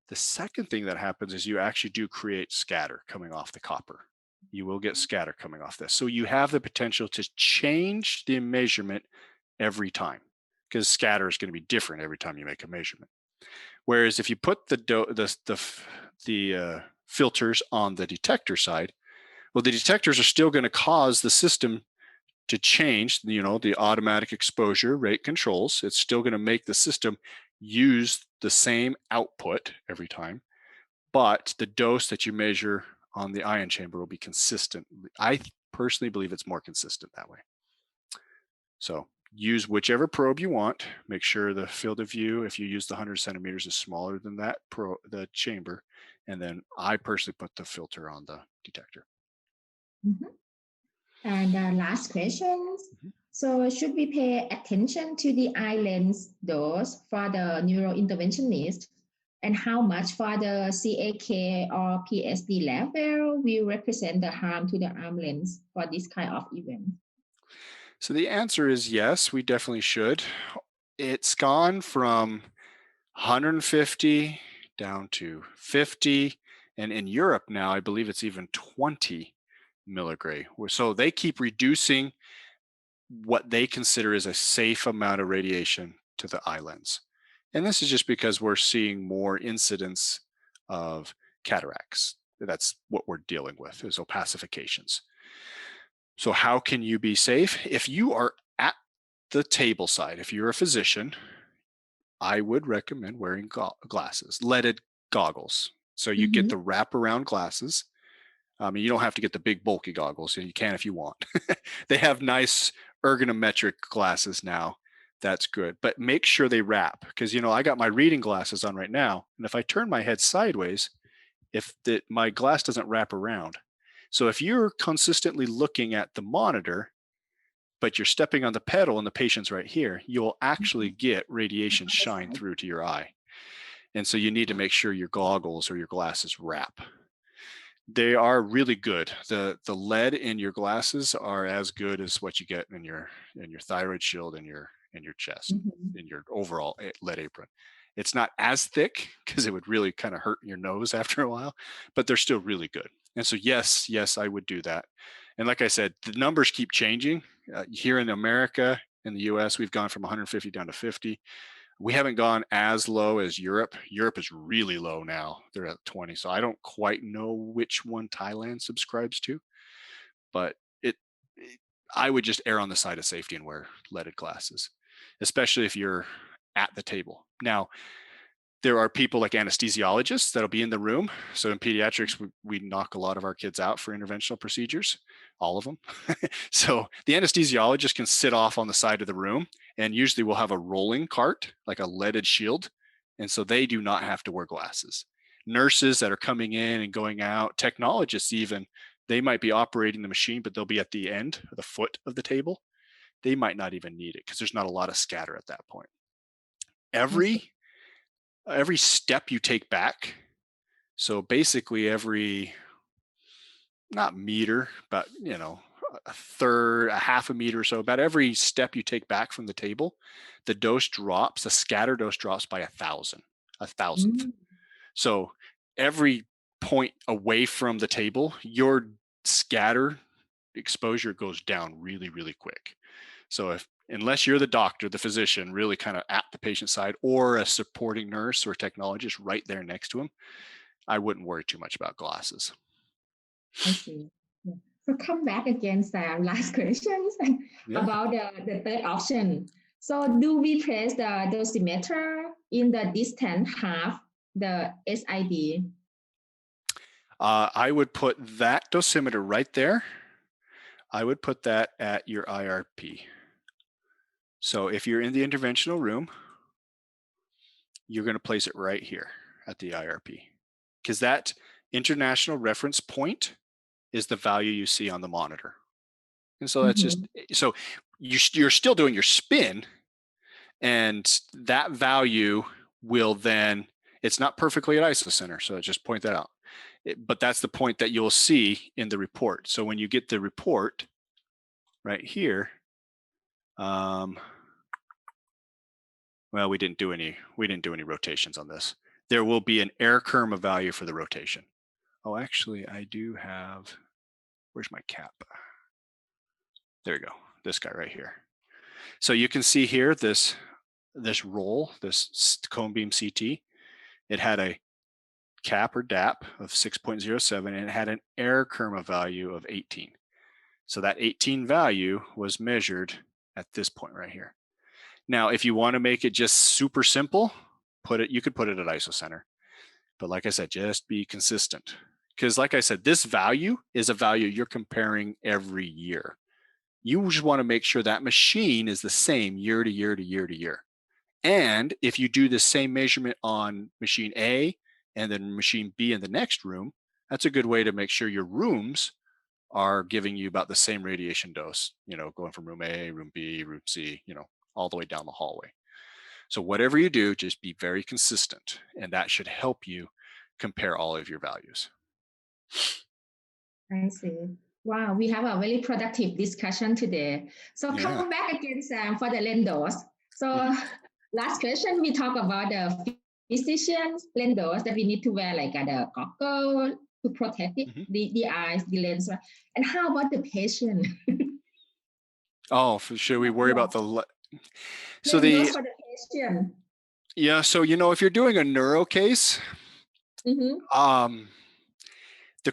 The second thing that happens is you actually do create scatter coming off the copper. You will get scatter coming off this. So you have the potential to change the measurement every time, because scatter is going to be different every time you make a measurement. Whereas if you put the filters on the detector side, well, the detectors are still going to cause the system to change, the automatic exposure rate controls. It's still going to make the system use the same output every time, but the dose that you measure on the ion chamber will be consistent. I personally believe it's more consistent that way. So use whichever probe you want. Make sure the field of view, if you use the 100 centimeters, is smaller than the chamber. And then I personally put the filter on the detector. Mm-hmm. And last questions. Mm-hmm. So should we pay attention to the eye lens dose for the neurointerventionist, and how much for the CAK or PSD level will represent the harm to the arm lens for this kind of event? So the answer is yes, we definitely should. It's gone from 150 down to 50. And in Europe now, I believe it's even 20 milligray. So they keep reducing what they consider is a safe amount of radiation to the eye lens. And this is just because we're seeing more incidents of cataracts. That's what we're dealing with, is opacifications. So how can you be safe? If you are at the table side, if you're a physician, I would recommend wearing glasses, leaded goggles. So you get the wraparound glasses. You don't have to get the big bulky goggles. You can if you want. They have nice ergonometric glasses now. That's good. But make sure they wrap, because I got my reading glasses on right now, and if I turn my head sideways, my glass doesn't wrap around. So if you're consistently looking at the monitor, but you're stepping on the pedal and the patient's right here, you will actually get radiation shine through to your eye. And so you need to make sure your goggles or your glasses wrap. They are really good. The lead in your glasses are as good as what you get in your thyroid shield and your chest, in your overall lead apron. It's not as thick because it would really kind of hurt your nose after a while, but they're still really good. And so yes, I would do that. And like I said, the numbers keep changing. Here in America, in the US, we've gone from 150 down to 50. We haven't gone as low as Europe. Europe is really low now. They're at 20. So I don't quite know which one Thailand subscribes to, but I would just err on the side of safety and wear leaded glasses, especially if you're at the table. Now, there are people like anesthesiologists that'll be in the room. So in pediatrics, we knock a lot of our kids out for interventional procedures, all of them. So the anesthesiologist can sit off on the side of the room, and usually we'll have a rolling cart, like a leaded shield. And so they do not have to wear glasses. Nurses that are coming in and going out, technologists even, they might be operating the machine, but they'll be at the end, or the foot of the table. They might not even need it because there's not a lot of scatter at that point. Every step you take back, so basically every, not meter, but a third, a half a meter or so, about every step you take back from the table, the scatter dose drops by 1,000, 1,000th. So every point away from the table, your scatter exposure goes down really, really quick. So unless you're the doctor, the physician, really kind of at the patient side, or a supporting nurse or technologist right there next to him, I wouldn't worry too much about glasses. I see. Yeah. So come back again, Sam. Last questions about the third option. So do we place the dosimeter in the distant half, the SID? I would put that dosimeter right there. I would put that at your IRP. So if you're in the interventional room, you're going to place it right here at the IRP, because that international reference point is the value you see on the monitor. And so that's just, so you're still doing your spin, and that value will then, it's not perfectly at isocenter, so just point that out. But that's the point that you'll see in the report. So when you get the report right here, well, we didn't do any rotations on this. There will be an error Kerma value for the rotation. Oh, actually, I do have, where's my cap? There you go, this guy right here. So you can see here this roll, this cone beam CT, it had a cap or DAP of 6.07, and it had an error Kerma value of 18. So that 18 value was measured at this point right here. Now, if you want to make it just super simple, you could put it at isocenter. But like I said, just be consistent. Because like I said, this value is a value you're comparing every year. You just want to make sure that machine is the same year to year to year to year. And if you do the same measurement on machine A and then machine B in the next room, that's a good way to make sure your rooms are giving you about the same radiation dose, going from room A, room B, room C, all the way down the hallway. So whatever you do, just be very consistent, and that should help you compare all of your values. I see. Wow, we have a very productive discussion today. So come back again, Sam, for the lendos. So last question, we talk about the physicians lendos that we need to wear, like the goggle to protect the eyes, the lens. And how about the patient? Oh, should we worry about the so the for the patient? Yeah, so if you're doing a neuro case, the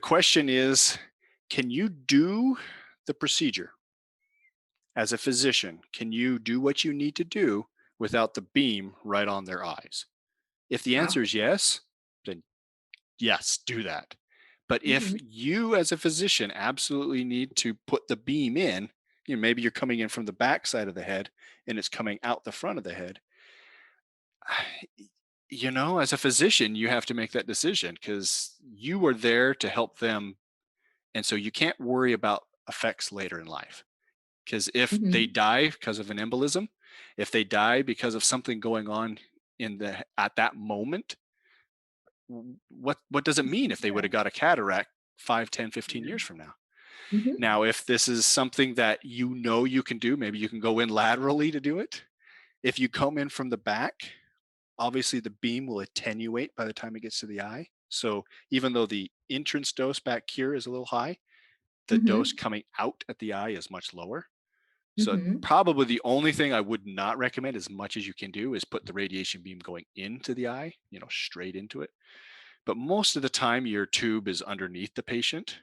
question is, can you do the procedure as a physician? Can you do what you need to do without the beam right on their eyes? If the answer is yes, then yes, do that. But if Mhm. you as a physician absolutely need to put the beam in, maybe you're coming in from the back side of the head and it's coming out the front of the head, as a physician, you have to make that decision because you were there to help them. And so you can't worry about effects later in life. Because if they Mhm. die because of an embolism, if they die because of something going on at that moment, what does it mean if they would have Yeah. got a cataract 5, 10, 15 Yeah. years from now? Mhm. Now, if this is something that you can do, maybe you can go in laterally to do it. If you come in from the back, obviously the beam will attenuate by the time it gets to the eye. So even though the entrance dose back here is a little high, the dose Mhm. coming out at the eye is much lower. So Mhm. probably the only thing I would not recommend as much as you can do is put the radiation beam going into the eye, straight into it. But most of the time your tube is underneath the patient.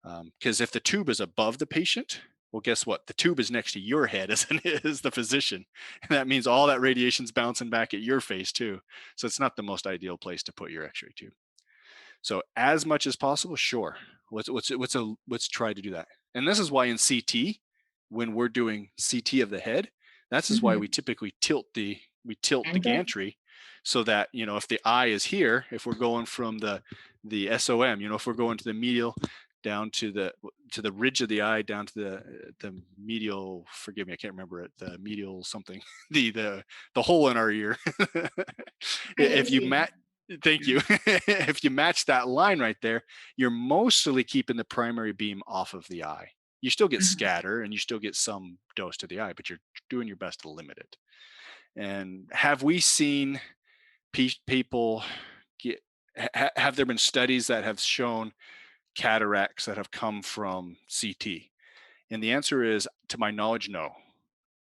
Because if the tube is above the patient, well, guess what? The tube is next to your head as it is the physician. And that means all that radiation's bouncing back at your face too. So it's not the most ideal place to put your x-ray tube. So as much as possible, sure. Let's try to do that. And this is why in CT, when we're doing CT of the head, this is why we Mhm. typically tilt the Angle. gantry so that if the eye is here, if we're going from the SOM, if we're going to the medial down to the ridge of the eye down to the medial, forgive me, I can't remember it, the medial something, the hole in our ear. If you IAC. match Thank you. If you match that line right there, you're mostly keeping the primary beam off of the eye. You still get Uh-huh. scatter and you still get some dose to the eye, but you're doing your best to limit it. And have we seen people get, have there been studies that have shown cataracts that have come from CT? And the answer is, to my knowledge, no.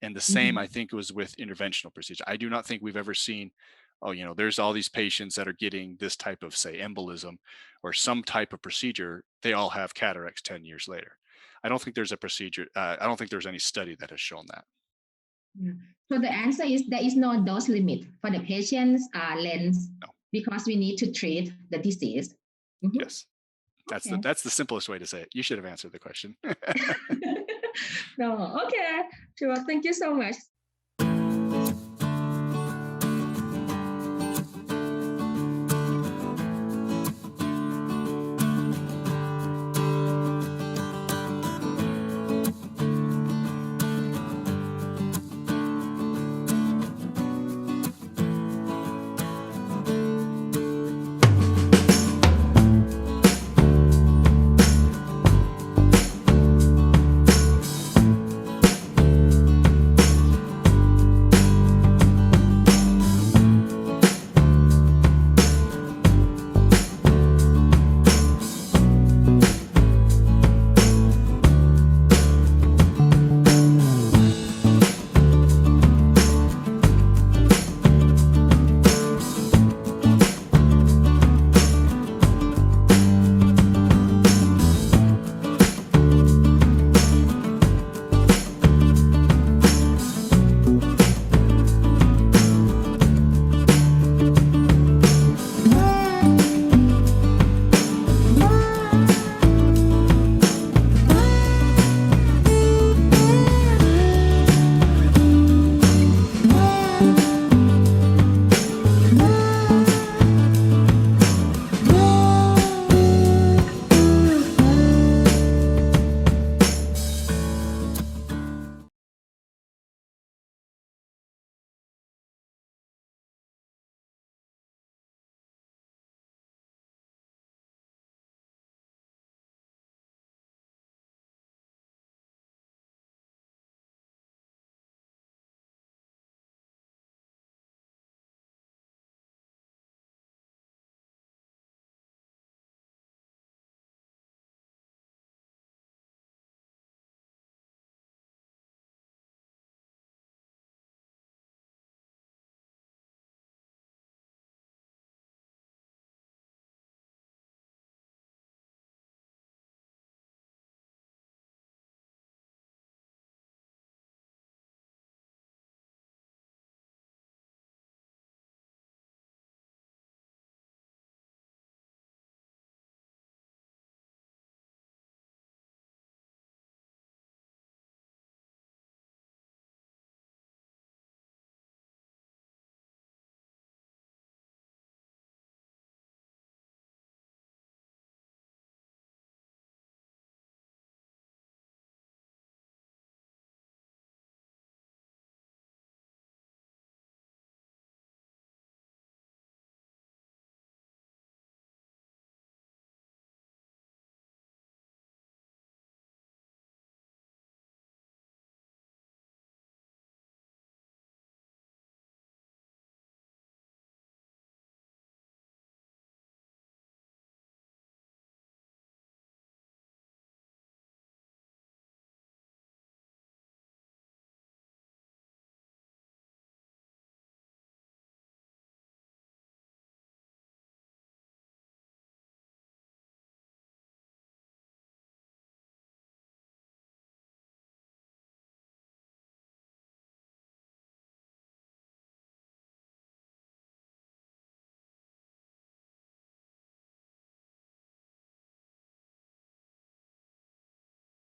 And the same, I Mhm. think, was with interventional procedure. I do not think we've ever seen, oh, there's all these patients that are getting this type of, say, embolism or some type of procedure. They all have cataracts 10 years later. I don't think there's a procedure. I don't think there's any study that has shown that. Yeah. So the answer is there is no dose limit for the patient's lens No. because we need to treat the disease. Mhm. Yes. That's the Okay. that's the simplest way to say it. You should have answered the question. No. Okay. Sure. Thank you so much.